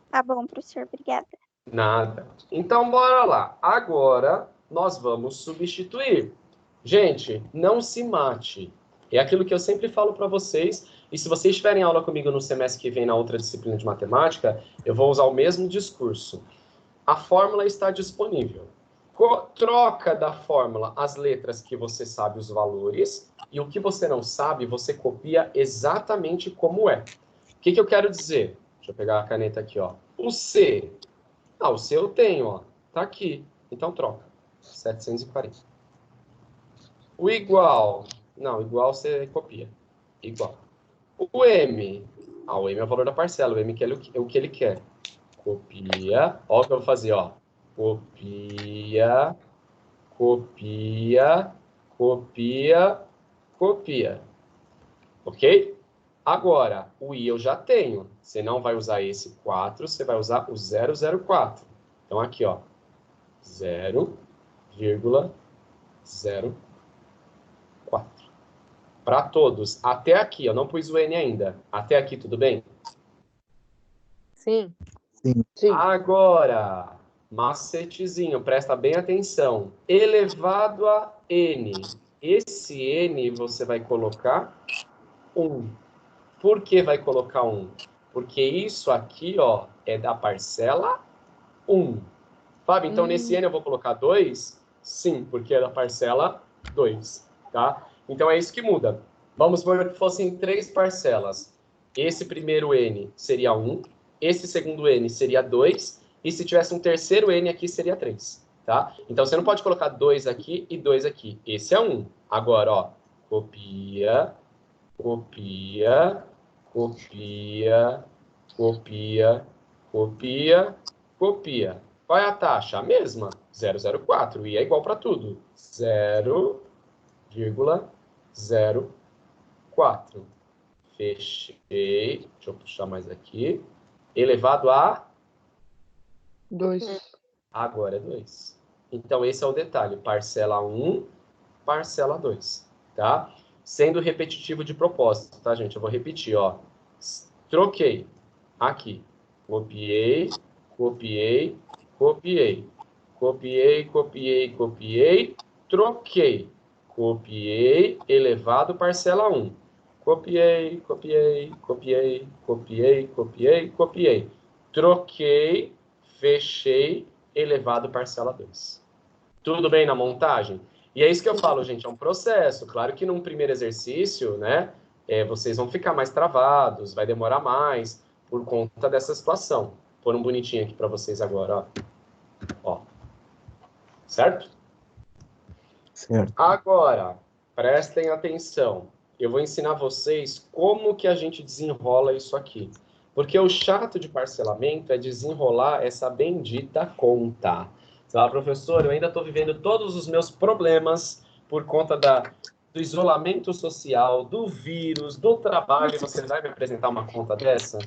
S2: Tá bom, professor, obrigada.
S1: Nada. Então, bora lá. Agora, nós vamos substituir. Gente, não se mate. É aquilo que eu sempre falo para vocês. E se vocês tiverem aula comigo no semestre que vem na outra disciplina de matemática, eu vou usar o mesmo discurso. A fórmula está disponível. Troca da fórmula as letras que você sabe os valores e o que você não sabe, você copia exatamente como é. O que eu quero dizer? Deixa eu pegar a caneta aqui, ó. O C. O C eu tenho, ó. Tá aqui. Então troca. 740. O igual. Não, igual você copia. Igual. O M. O M é o valor da parcela. O M é o que ele quer. Copia. Ó o que eu vou fazer, ó. Copia. Copia. Copia. Copia. Ok? Agora, o I eu já tenho. Você não vai usar esse 4, você vai usar o 004. Então, aqui, ó. 0,04. Para todos. Até aqui, eu não pus o N ainda. Até aqui, tudo bem?
S4: Sim.
S5: Sim.
S4: Sim.
S1: Agora, macetezinho, presta bem atenção. Elevado a N. Esse N você vai colocar 1. Por que vai colocar 1? Porque isso aqui, ó, é da parcela 1. Fábio, então nesse N eu vou colocar 2? Sim, porque é da parcela 2, tá? Então é isso que muda. Vamos supor que fossem 3 parcelas. Esse primeiro N seria 1, esse segundo N seria 2, e se tivesse um terceiro N aqui seria 3, tá? Então você não pode colocar 2 aqui e 2 aqui. Esse é 1. Agora, ó, copia, copia, copia, copia, copia, copia. Qual é a taxa? A mesma, 0,04. E é igual para tudo. 0,04. Fechei. Deixa eu puxar mais aqui. Elevado a...
S4: 2.
S1: Agora é 2. Então, esse é o detalhe. Parcela 1, parcela 2. Tá? Sendo repetitivo de propósito, tá, gente? Eu vou repetir, ó. Troquei. Aqui. Copiei, copiei, copiei. Copiei, copiei, copiei. Troquei. Copiei, elevado, parcela 1. Copiei, copiei, copiei, copiei, copiei, copiei. Troquei, fechei, elevado, parcela 2. Tudo bem na montagem? E é isso que eu falo, gente, é um processo. Claro que num primeiro exercício, né, vocês vão ficar mais travados, vai demorar mais por conta dessa situação. Vou pôr um bonitinho aqui para vocês agora, ó. Certo?
S5: Certo.
S1: Agora, prestem atenção. Eu vou ensinar vocês como que a gente desenrola isso aqui. Porque o chato de parcelamento é desenrolar essa bendita conta. Você fala, professor, eu ainda estou vivendo todos os meus problemas por conta do isolamento social, do vírus, do trabalho, e você vai me apresentar uma conta dessa?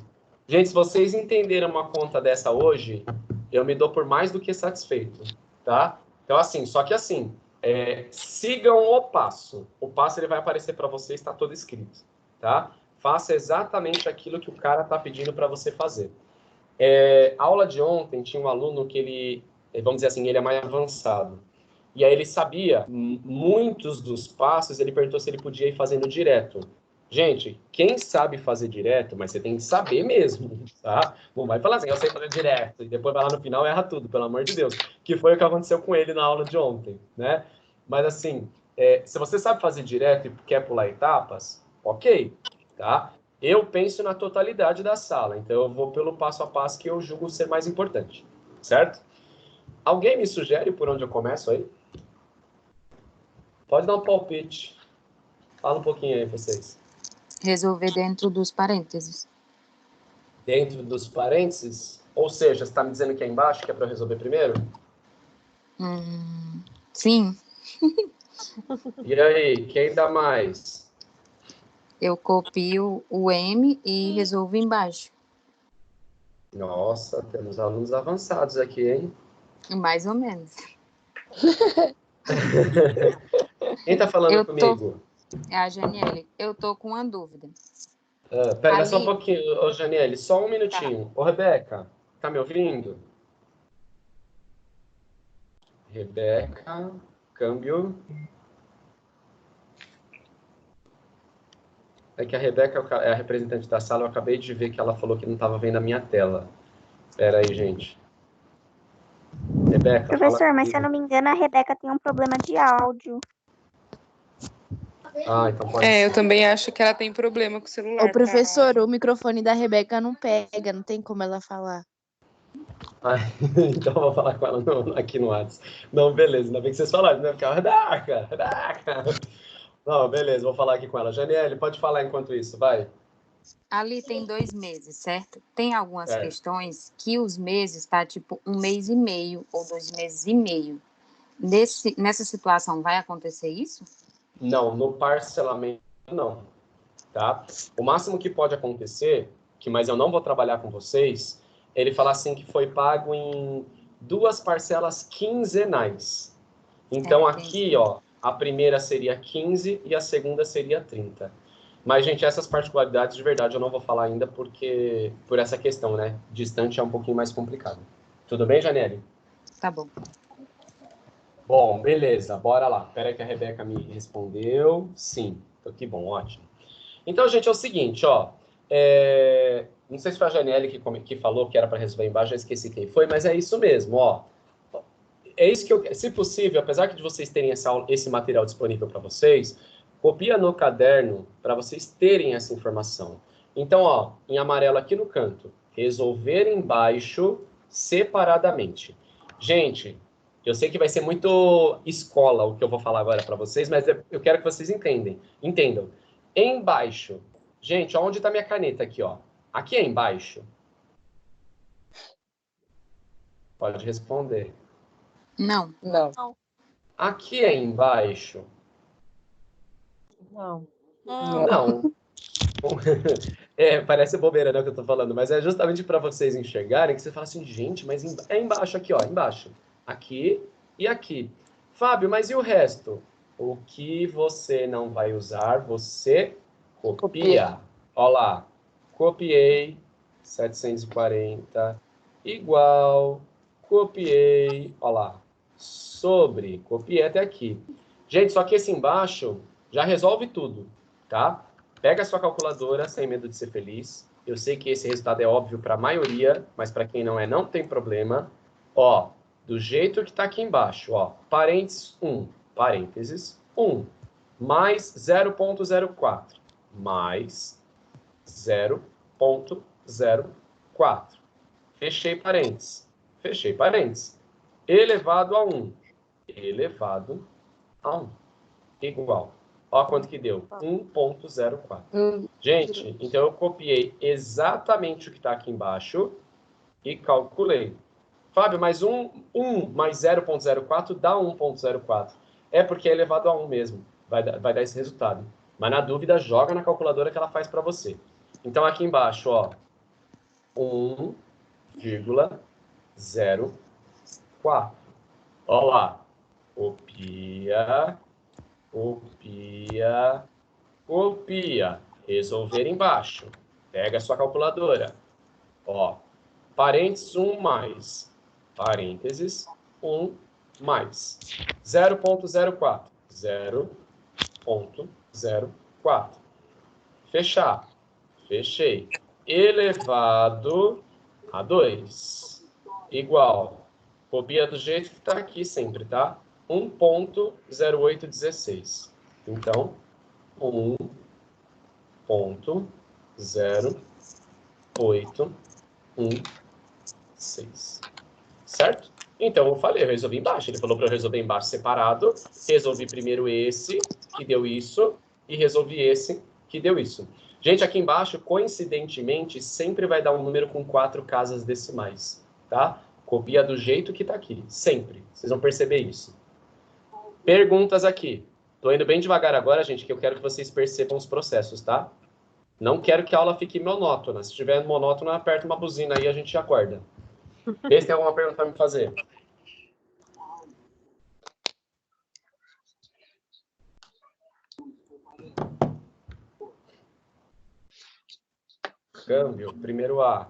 S1: Gente, se vocês entenderam uma conta dessa hoje, eu me dou por mais do que satisfeito, tá? Então, assim, só que assim, sigam o passo. O passo ele vai aparecer para você, está todo escrito, tá? Faça exatamente aquilo que o cara está pedindo para você fazer. A aula de ontem tinha um aluno que ele, vamos dizer assim, ele é mais avançado. E aí ele sabia muitos dos passos, ele perguntou se ele podia ir fazendo direto. Gente, quem sabe fazer direto, mas você tem que saber mesmo, tá? Não vai falar assim, eu sei fazer direto, e depois vai lá no final e erra tudo, pelo amor de Deus. Que foi o que aconteceu com ele na aula de ontem, né? Mas assim, se você sabe fazer direto e quer pular etapas, ok, tá? Eu penso na totalidade da sala, então eu vou pelo passo a passo que eu julgo ser mais importante, certo? Alguém me sugere por onde eu começo aí? Pode dar um palpite. Fala um pouquinho aí, vocês.
S6: Resolver dentro dos parênteses.
S1: Dentro dos parênteses? Ou seja, você está me dizendo que é embaixo, que é para eu resolver primeiro?
S6: Sim,
S1: E aí, quem dá mais?
S6: eu copio o M e resolvo embaixo.
S1: Nossa, temos alunos avançados aqui, hein?
S6: Mais ou menos.
S1: Quem está falando
S6: Eu tô,
S1: comigo?
S6: é a Janiele, eu tô com uma dúvida.
S1: Pera só um
S6: Ali,
S1: pouquinho, ô Janiele, só um minutinho. Ô, Rebeca, tá me ouvindo? Rebeca, câmbio. É que a Rebeca é a representante da sala, eu acabei de ver que ela falou que não estava vendo a minha tela. Espera aí, gente. Rebeca,
S2: Professor, mas se eu
S1: comigo.
S2: não me engano, a Rebeca tem um problema de áudio.
S1: Ah, então pode
S7: É,
S1: ser.
S7: eu também acho que ela tem problema com o celular.
S4: Ô, professor, o microfone da Rebeca não pega, não tem como ela falar.
S1: Ah, então eu vou falar com ela aqui no WhatsApp. Não, beleza, ainda bem que vocês falaram, né? Ficar, Rebeca, Rebeca. Não, beleza, vou falar aqui com ela. Janiele, pode falar enquanto isso, vai.
S6: ali tem 2 meses, certo? Tem algumas
S1: É.
S6: questões que os meses tá tipo 1 mês e meio ou 2 meses e meio. Nessa situação vai acontecer isso?
S1: Não, no parcelamento não, tá? O máximo que pode acontecer, mas eu não vou trabalhar com vocês, ele falar assim que foi pago em 2 parcelas quinzenais. Então aqui, ó, a primeira seria 15 e a segunda seria 30. Mas, gente, essas particularidades de verdade eu não vou falar ainda porque por essa questão, né? Distante é um pouquinho mais complicado. Tudo bem, Janelle?
S6: Tá bom.
S1: Bom, beleza, bora lá. Espera aí que a Rebeca me respondeu. Sim, que bom, ótimo. Então, gente, é o seguinte, ó. Não sei se foi a Janelle que falou que era para resolver embaixo, já esqueci quem foi, mas é isso mesmo, ó. É isso que eu, se possível, apesar de vocês terem esse material disponível para vocês, copia no caderno para vocês terem essa informação. Então, ó, em amarelo aqui no canto, resolver embaixo separadamente. Gente, eu sei que vai ser muito escola o que eu vou falar agora para vocês, mas eu quero que vocês entendam. Embaixo. Gente, onde está minha caneta aqui, ó? Aqui é embaixo. Pode responder.
S6: Não.
S7: Não.
S1: Aqui é embaixo.
S7: Não.
S1: Não. Parece bobeira, né, o que eu tô falando, mas é justamente para vocês enxergarem que você fala assim, gente, mas é embaixo aqui, ó, embaixo. Aqui e aqui. Fábio, mas e o resto? O que você não vai usar, você copia. Ó lá, copiei 740 igual, copiei, ó lá, sobre, copiei até aqui. Gente, só que esse embaixo já resolve tudo, tá? Pega a sua calculadora, sem medo de ser feliz. Eu sei que esse resultado é óbvio para a maioria, mas para quem não é, não tem problema. Ó, do jeito que está aqui embaixo, ó, parênteses 1, parênteses 1, mais 0,04, mais 0,04. Fechei parênteses, fechei parênteses. Elevado a 1, elevado a 1, igual. Olha quanto que deu, 1,04. Gente, então eu copiei exatamente o que está aqui embaixo e calculei. Fábio, mas 1 mais 0,04 dá 1,04. É porque é elevado a 1 mesmo. Vai dar esse resultado. Mas na dúvida, joga na calculadora que ela faz para você. Então aqui embaixo, ó, 1,04. Ó lá, copia, copia, copia. Resolver embaixo. Pega a sua calculadora. Ó, parênteses 1 mais, parênteses 1 mais. 0,04. 0,04. Fechar. Fechei. Elevado a 2. Igual. Copia do jeito que está aqui sempre, tá? 1,0816. Então, 1,0816. Certo? Então, eu falei, eu resolvi embaixo. Ele falou para eu resolver embaixo separado. Resolvi primeiro esse, que deu isso, e resolvi esse, que deu isso. Gente, aqui embaixo, coincidentemente, sempre vai dar um número com 4 casas decimais, tá? Copia do jeito que tá aqui, sempre. Vocês vão perceber isso. Perguntas aqui. Tô indo bem devagar agora, gente, que eu quero que vocês percebam os processos, tá? Não quero que a aula fique monótona. Se estiver monótona, aperta uma buzina aí e a gente acorda. Vê se tem alguma pergunta para me fazer. Câmbio, primeiro A.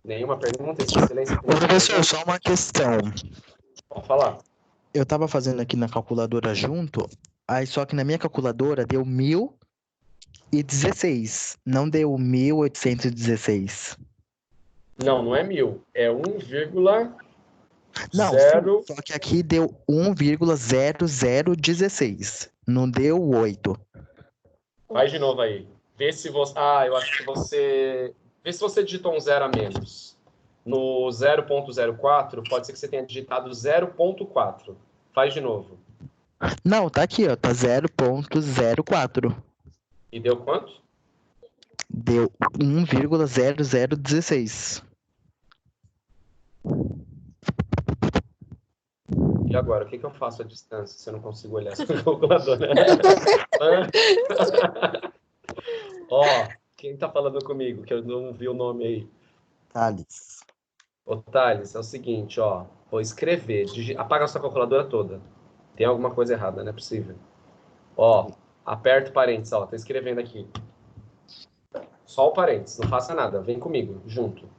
S1: Nenhuma pergunta, excelência.
S5: Ô, professor, só uma questão.
S1: Pode falar.
S5: Eu tava fazendo aqui na calculadora junto, aí só que na minha calculadora deu 1.016, não deu 1.816.
S1: Não, não é 1000. É 1,
S5: Não,
S1: 0.
S5: sim, só que aqui deu 1,0016, não deu 8.
S1: Faz de novo aí. Vê se você... Ah, eu acho que você... Vê se você digitou um 0 a menos. No 0.04, pode ser que você tenha digitado 0.4. Faz de novo.
S5: Não, tá aqui, ó, tá 0,04.
S1: E deu quanto?
S5: Deu 1,0016.
S1: E agora, o que eu faço à distância se eu não consigo olhar essa calculadora? Ó, quem tá falando comigo, que eu não vi o nome aí?
S5: Thales.
S1: Ô, Thales, é o seguinte, ó. Vou escrever. Apaga a sua calculadora toda. Tem alguma coisa errada, não é possível. Ó, aperta o parênteses, ó. Tô escrevendo aqui. Só o parênteses, não faça nada. Vem comigo, junto.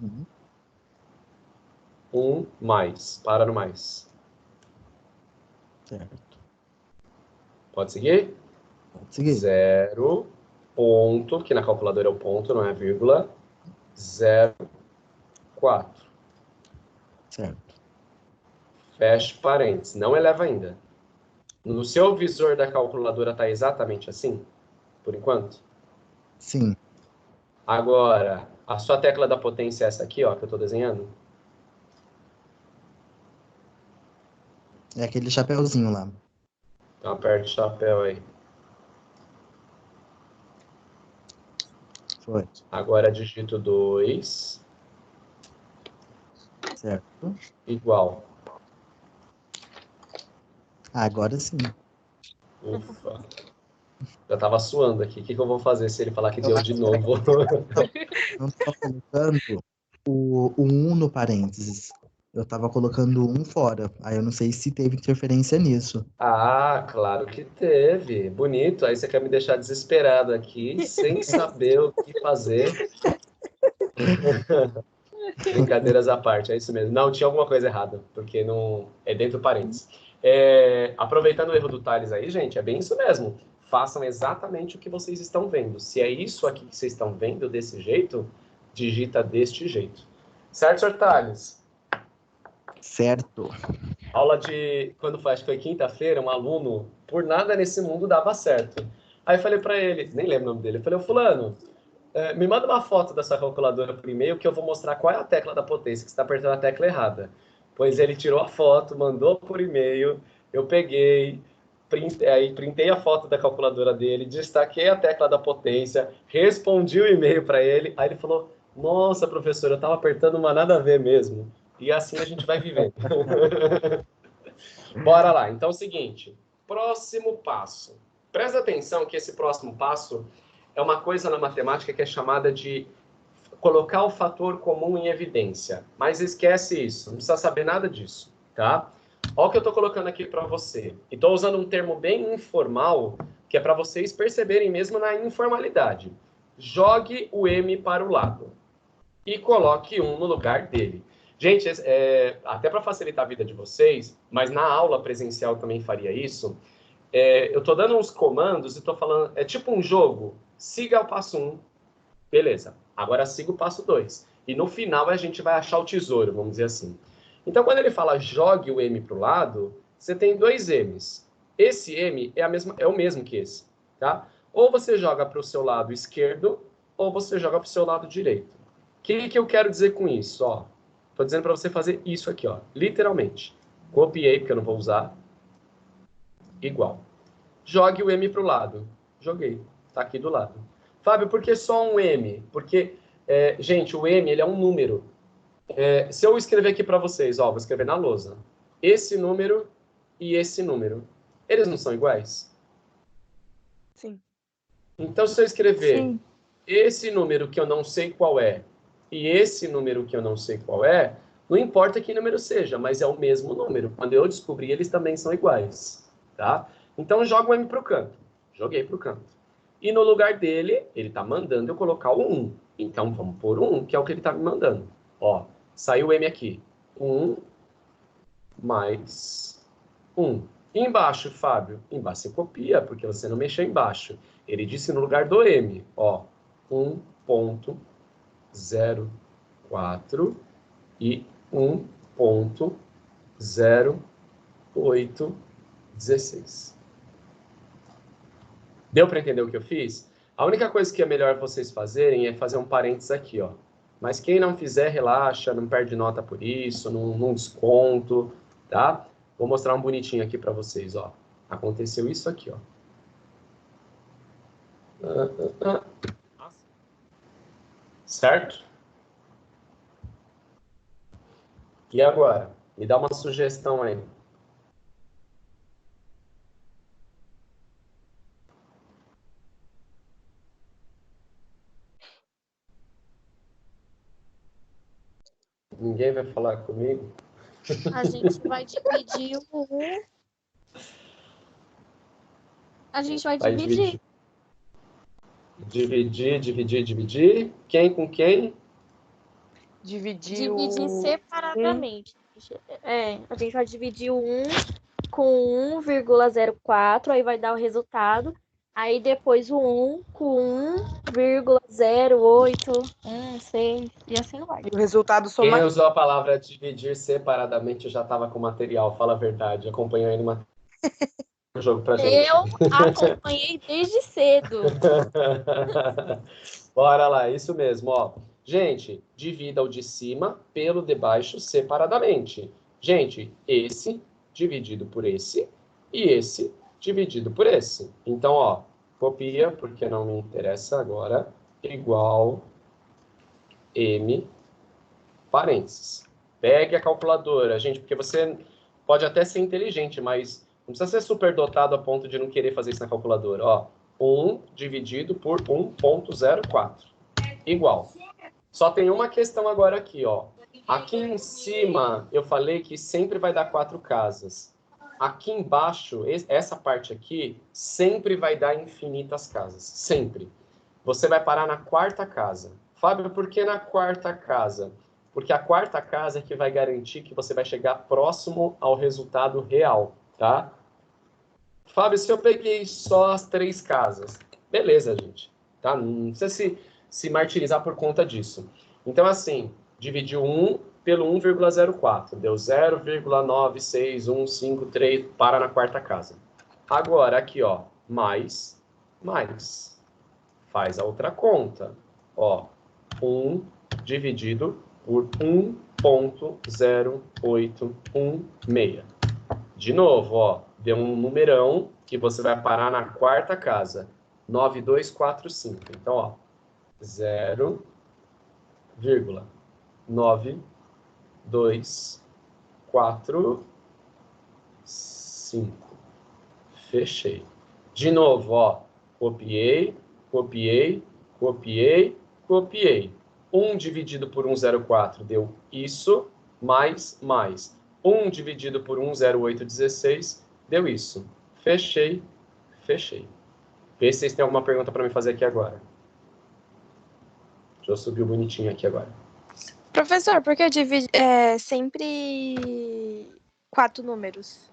S5: Uhum.
S1: 1 mais. Para no mais.
S5: Certo.
S1: Pode seguir?
S5: Pode seguir.
S1: 0, ponto, que na calculadora é o ponto, não é a vírgula. 0,4.
S5: Certo.
S1: Fecha parênteses. Não eleva ainda. No seu visor da calculadora está exatamente assim? Por enquanto?
S5: Sim.
S1: Agora, a sua tecla da potência é essa aqui, ó, que eu estou desenhando?
S5: É aquele chapeuzinho lá.
S1: Então, aperte o chapéu aí.
S5: Foi.
S1: Agora, digito 2.
S5: Certo.
S1: Igual.
S5: Agora sim.
S1: Ufa. Já tava suando aqui. O que eu vou fazer se ele falar que deu de novo?
S5: Não tava colocando o 1 no parênteses. Eu tava colocando 1 fora. Aí eu não sei se teve interferência nisso.
S1: Ah, claro que teve. Bonito. Aí você quer me deixar desesperado aqui, sem saber o que fazer. Brincadeiras à parte, é isso mesmo. Não, tinha alguma coisa errada, porque não é dentro do parênteses. Aproveitando o erro do Thales aí, gente, é bem isso mesmo. Façam exatamente o que vocês estão vendo. Se é isso aqui que vocês estão vendo desse jeito, digita deste jeito. Certo, Sr. Thales?
S5: Certo.
S1: Aula de... Quando foi? Acho que foi quinta-feira, um aluno, por nada nesse mundo dava certo. Aí eu falei para ele, nem lembro o nome dele, eu falei, ô fulano, me manda uma foto da sua calculadora por e-mail que eu vou mostrar qual é a tecla da potência, que você está apertando a tecla errada. Pois ele tirou a foto, mandou por e-mail, eu peguei, printei a foto da calculadora dele, destaquei a tecla da potência, respondi o e-mail para ele, aí ele falou, nossa, professor, eu estava apertando uma nada a ver mesmo. E assim a gente vai vivendo. Bora lá. Então é o seguinte, próximo passo. Presta atenção que esse próximo passo é uma coisa na matemática que é chamada de colocar o fator comum em evidência. Mas esquece isso, não precisa saber nada disso, tá? Olha o que eu estou colocando aqui para você. E estou usando um termo bem informal, que é para vocês perceberem mesmo na informalidade. Jogue o M para o lado e coloque 1 no lugar dele. Gente, até para facilitar a vida de vocês, mas na aula presencial eu também faria isso, eu estou dando uns comandos e estou falando, é tipo um jogo, siga o passo 1, beleza, agora siga o passo 2. E no final a gente vai achar o tesouro, vamos dizer assim. Então, quando ele fala jogue o M para o lado, você tem 2 M's. Esse M é o mesmo que esse, tá? Ou você joga para o seu lado esquerdo, ou você joga para o seu lado direito. O que eu quero dizer com isso? Ó, estou dizendo para você fazer isso aqui, ó, literalmente. Copiei, porque eu não vou usar. Igual. Jogue o M para o lado. Joguei. Está aqui do lado. Fábio, por que só um M? Porque, gente, o M ele é um número. Se eu escrever aqui para vocês, ó, vou escrever na lousa. Esse número e esse número, eles não são iguais?
S7: Sim.
S1: Então, se eu escrever
S2: Sim.
S1: esse número que eu não sei qual é e esse número que eu não sei qual é, não importa que número seja, mas é o mesmo número. Quando eu descobrir, eles também são iguais, tá? Então, joga o M para o canto. Joguei para o canto. E no lugar dele, ele está mandando eu colocar o 1. Então, vamos pôr o 1, que é o que ele está me mandando. Ó, saiu o M aqui. 1 mais 1. E embaixo, Fábio? Embaixo você copia, porque você não mexeu embaixo. Ele disse no lugar do M, ó, 1.04 e 1.0816. Deu para entender o que eu fiz? A única coisa que é melhor vocês fazerem é fazer um parênteses aqui, ó. Mas quem não fizer, relaxa, não perde nota por isso, não desconto, tá? Vou mostrar um bonitinho aqui para vocês, ó. Aconteceu isso aqui, ó. Certo? E agora? Me dá uma sugestão aí. Ninguém vai falar comigo?
S4: A gente vai dividir o 1. A gente vai
S1: Vai
S4: dividir.
S1: Dividir. Quem com quem?
S7: Dividir
S4: Dividir
S7: o...
S4: separadamente. A gente vai dividir o 1 com 1,04, aí vai dar o resultado. Aí depois o 1 com 1,0816 e assim vai.
S7: E o resultado
S1: Quem
S7: soma...
S1: usou a palavra dividir separadamente já estava com material, fala a verdade. Acompanhou aí no jogo pra gente.
S4: Eu acompanhei desde cedo.
S1: Bora lá, isso mesmo, ó. Gente, divida o de cima pelo de baixo separadamente. Gente, esse dividido por esse e esse dividido por esse. Então, ó, copia, porque não me interessa agora, igual M, parênteses. Pegue a calculadora, gente, porque você pode até ser inteligente, mas não precisa ser superdotado a ponto de não querer fazer isso na calculadora. Ó, 1 dividido por 1.04. Igual. Só tem uma questão agora aqui, ó. Aqui em cima, eu falei que sempre vai dar 4 casas. Aqui embaixo, essa parte aqui, sempre vai dar infinitas casas. Sempre. Você vai parar na quarta casa. Fábio, por que na quarta casa? Porque a quarta casa é que vai garantir que você vai chegar próximo ao resultado real, tá? Fábio, se eu peguei só as 3 casas, beleza, gente. Tá? Não precisa se martirizar por conta disso. Então, assim, dividiu 1 pelo 1,04. Deu 0,96153, para na quarta casa. Agora, aqui, ó, mais. Faz a outra conta. Ó, 1 dividido por 1.0816. De novo, ó, deu um numerão que você vai parar na quarta casa. 9245. Então, ó, 0,9245. Fechei. De novo, ó, copiei. 1 dividido por 1,04 deu isso, mais. 1 dividido por 1,0816 deu isso. Fechei. Vê se vocês têm alguma pergunta para me fazer aqui agora. Deixa eu subir o bonitinho aqui agora.
S8: Professor, por que divide sempre 4 números?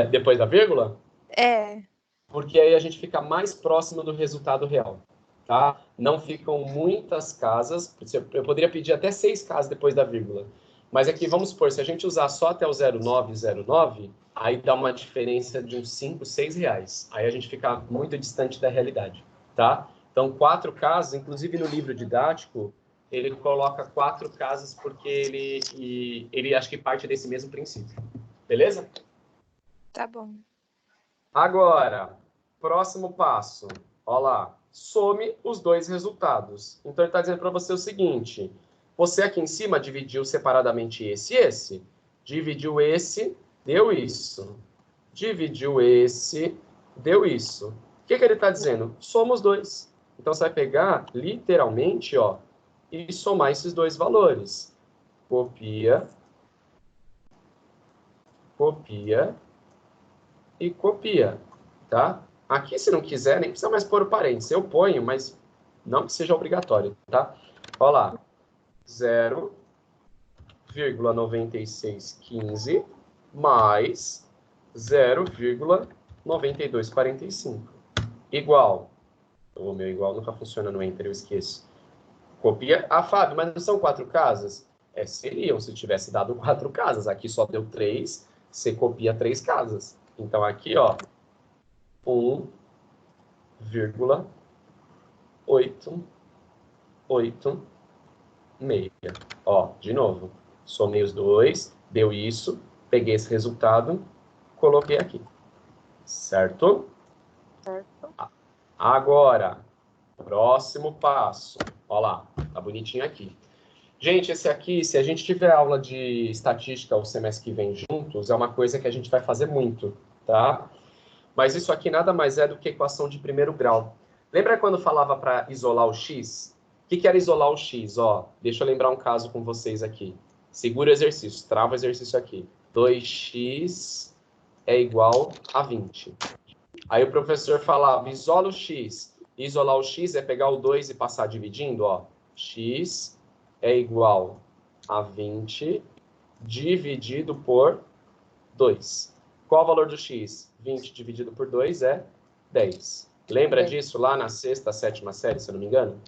S1: Depois da vírgula?
S8: É.
S1: Porque aí a gente fica mais próximo do resultado real, tá? Não ficam muitas casas. Eu poderia pedir até 6 casas depois da vírgula. Mas aqui, vamos supor, se a gente usar só até o 0909, aí dá uma diferença de uns 5, 6 reais. Aí a gente fica muito distante da realidade, tá? Então, 4 casas, inclusive no livro didático, ele coloca 4 casas porque ele acho que parte desse mesmo princípio. Beleza?
S8: Tá bom.
S1: Agora, próximo passo. Olha lá. Some os dois resultados. Então, ele está dizendo para você o seguinte. Você aqui em cima dividiu separadamente esse e esse. Dividiu esse, deu isso. Dividiu esse, deu isso. O que ele está dizendo? Soma os dois. Então, você vai pegar, literalmente, ó, e somar esses dois valores. Copia. Copia. E copia. Tá? Aqui, se não quiser, nem precisa mais pôr o parênteses. Eu ponho, mas não que seja obrigatório, tá? Olha lá. 0,9615 mais 0,9245. Igual. O meu igual nunca funciona no Enter, eu esqueço. Copia. Ah, Fábio, mas não são 4 casas? Seriam se tivesse dado 4 casas. Aqui só deu 3, você copia 3 casas. Então, aqui, ó, 1,886. Ó, de novo. Somei os dois, deu isso, peguei esse resultado, coloquei aqui. Certo?
S8: Certo.
S1: Agora, próximo passo. Ó lá, tá bonitinho aqui. Gente, esse aqui, se a gente tiver aula de estatística o semestre que vem juntos, é uma coisa que a gente vai fazer muito, tá? Mas isso aqui nada mais é do que equação de primeiro grau. Lembra quando falava para isolar o x? O que era isolar o x? Ó, deixa eu lembrar um caso com vocês aqui. Segura o exercício, trava o exercício aqui. 2x é igual a 20. Aí o professor falava, isola o x. Isolar o x é pegar o 2 e passar dividindo, ó. X é igual a 20 dividido por 2. Qual o valor do x? 20 dividido por 2 é 10. Lembra disso lá na sexta, sétima série, se eu não me engano?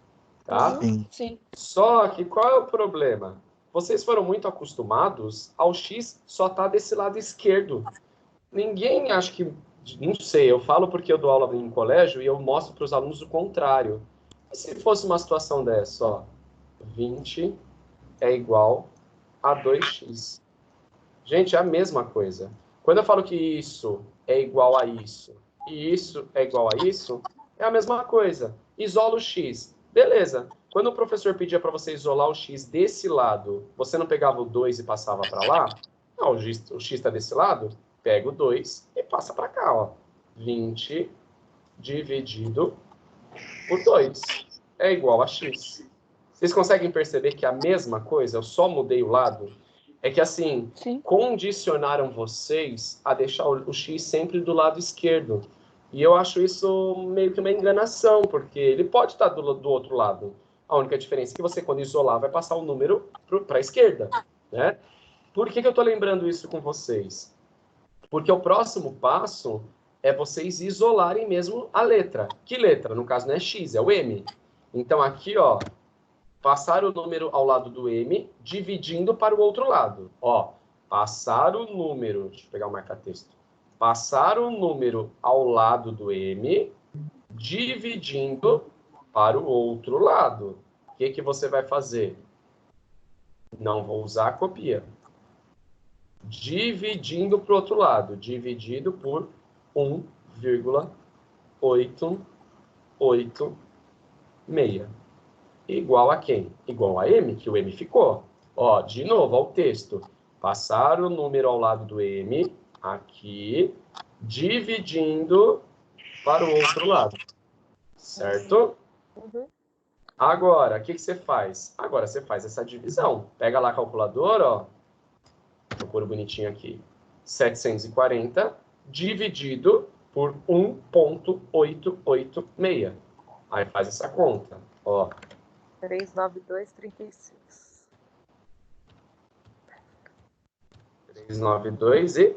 S1: Tá?
S5: Sim.
S8: Sim.
S1: Só que qual é o problema? Vocês foram muito acostumados ao x só tá desse lado esquerdo. Ninguém acha que... Não sei, eu falo porque eu dou aula em colégio e eu mostro para os alunos o contrário. E se fosse uma situação dessa, ó, 20 é igual a 2x. Gente, é a mesma coisa. Quando eu falo que isso é igual a isso e isso é igual a isso, é a mesma coisa. Isola o x. Beleza. Quando o professor pedia para você isolar o x desse lado, você não pegava o 2 e passava para lá? Não, o x está desse lado. Pega o 2 e passa para cá, ó. 20 dividido por 2 é igual a x. Vocês conseguem perceber que é a mesma coisa? Eu só mudei o lado. É que, assim,
S8: Sim.
S1: condicionaram vocês a deixar o x sempre do lado esquerdo. E eu acho isso meio que uma enganação, porque ele pode estar do outro lado. A única diferença é que você, quando isolar, vai passar o número para a esquerda, né? Por que eu estou lembrando isso com vocês? Porque o próximo passo é vocês isolarem mesmo a letra. Que letra? No caso não é x, é o m. Então aqui, ó, passar o número ao lado do m, dividindo para o outro lado. Ó, passar o número... Deixa eu pegar o marca-texto. Passar o número ao lado do m, dividindo para o outro lado. O que você vai fazer? Não vou usar a copia. Dividindo para o outro lado. Dividido por 1,886. Igual a quem? Igual a m, que o m ficou. Ó, de novo, ao texto. Passar o número ao lado do m, aqui, dividindo para o outro lado. Certo?
S8: Uhum.
S1: Agora, o que você faz? Agora você faz essa divisão. Pega lá a calculadora, ó. Vou pôr bonitinho aqui. 740 dividido por 1,886. Aí faz essa conta, ó.
S7: 392,36.
S1: 392 e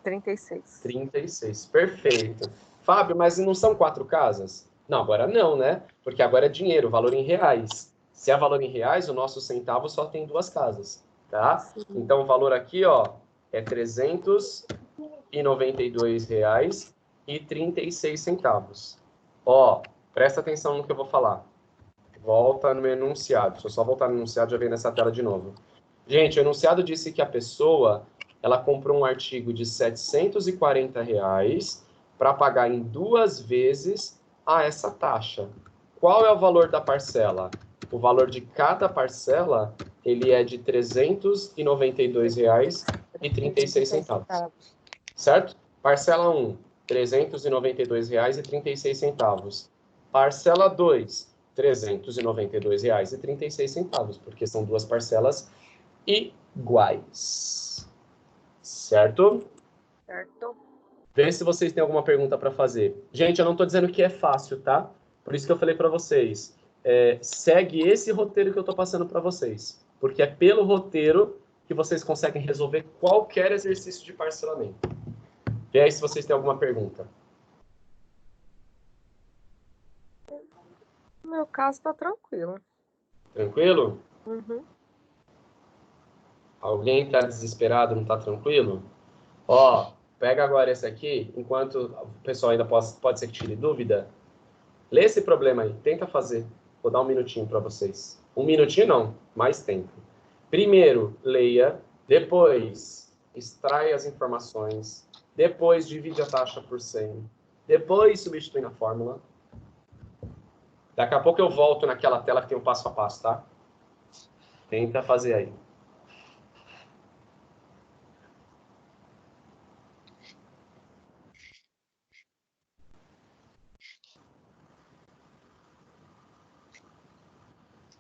S7: 36.
S1: 36. Perfeito. Fábio, mas não são 4 casas? Não, agora não, né? Porque agora é dinheiro, valor em reais. Se é valor em reais, o nosso centavo só tem 2 casas, tá?
S7: Sim.
S1: Então, o valor aqui, ó, é R$ 392,36. Ó, presta atenção no que eu vou falar. Volta no enunciado. Deixa eu só voltar no enunciado, já vem nessa tela de novo. Gente, o enunciado disse que a pessoa, ela comprou um artigo de R$ 740 para pagar em 2 vezes a essa taxa. Qual é o valor da parcela? O valor de cada parcela, ele é de R$ 392,36. Certo? Parcela 1, R$ 392,36. Parcela 2, R$ 392,36, porque são duas parcelas iguais. Certo?
S4: Certo.
S1: Vê se vocês têm alguma pergunta para fazer. Gente, eu não estou dizendo que é fácil, tá? Por isso que eu falei para vocês. Segue esse roteiro que eu estou passando para vocês. Porque é pelo roteiro que vocês conseguem resolver qualquer exercício de parcelamento. Vê aí se vocês têm alguma pergunta.
S7: No meu caso, tá tranquilo.
S1: Tranquilo?
S7: Uhum.
S1: Alguém está desesperado, não está tranquilo? Ó, pega agora esse aqui, enquanto o pessoal ainda pode ser que tire dúvida. Lê esse problema aí, tenta fazer. Vou dar um minutinho para vocês. Um minutinho não, mais tempo. Primeiro, leia. Depois, extrai as informações. Depois, divide a taxa por 100. Depois, substitui na fórmula. Daqui a pouco eu volto naquela tela que tem o passo a passo, tá? Tenta fazer aí.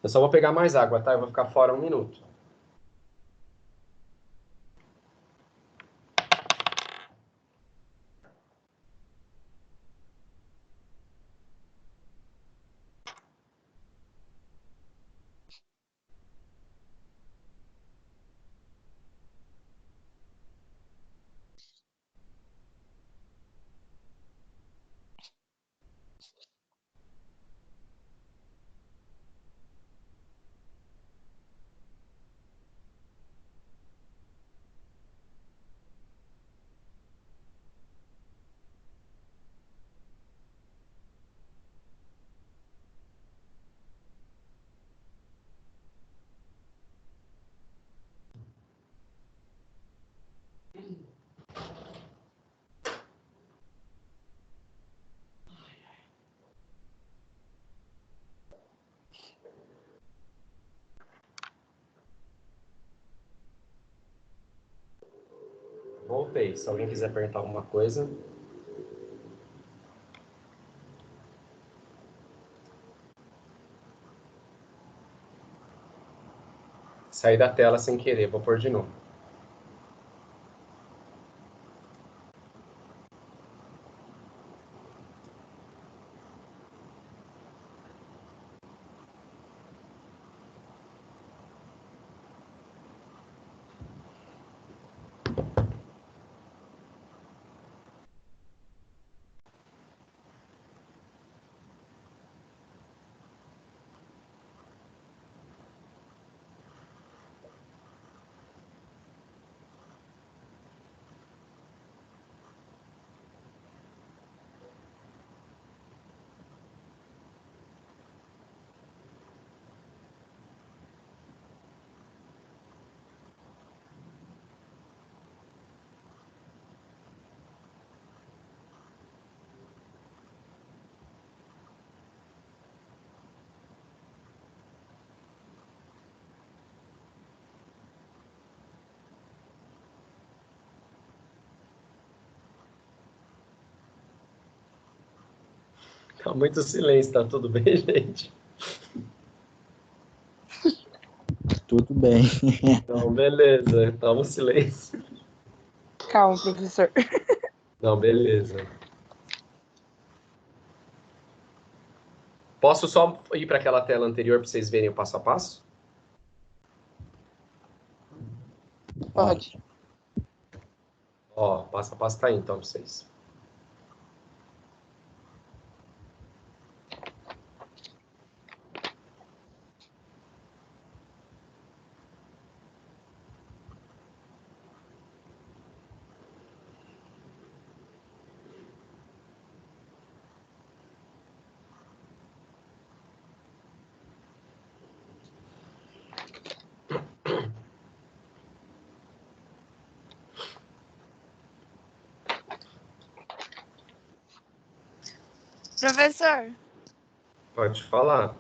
S1: Eu só vou pegar mais água, tá? Eu vou ficar fora um minuto. Voltei. Se alguém quiser perguntar alguma coisa. Saí da tela sem querer. Vou pôr de novo. Tá muito silêncio, tá tudo bem, gente?
S5: Tudo bem.
S1: Então, beleza. Toma um silêncio.
S7: Calma, professor.
S1: Não, beleza. Posso só ir para aquela tela anterior para vocês verem o passo a passo?
S7: Pode.
S1: Ó, passo a passo tá aí, então, para vocês.
S8: Professor,
S1: Pode falar.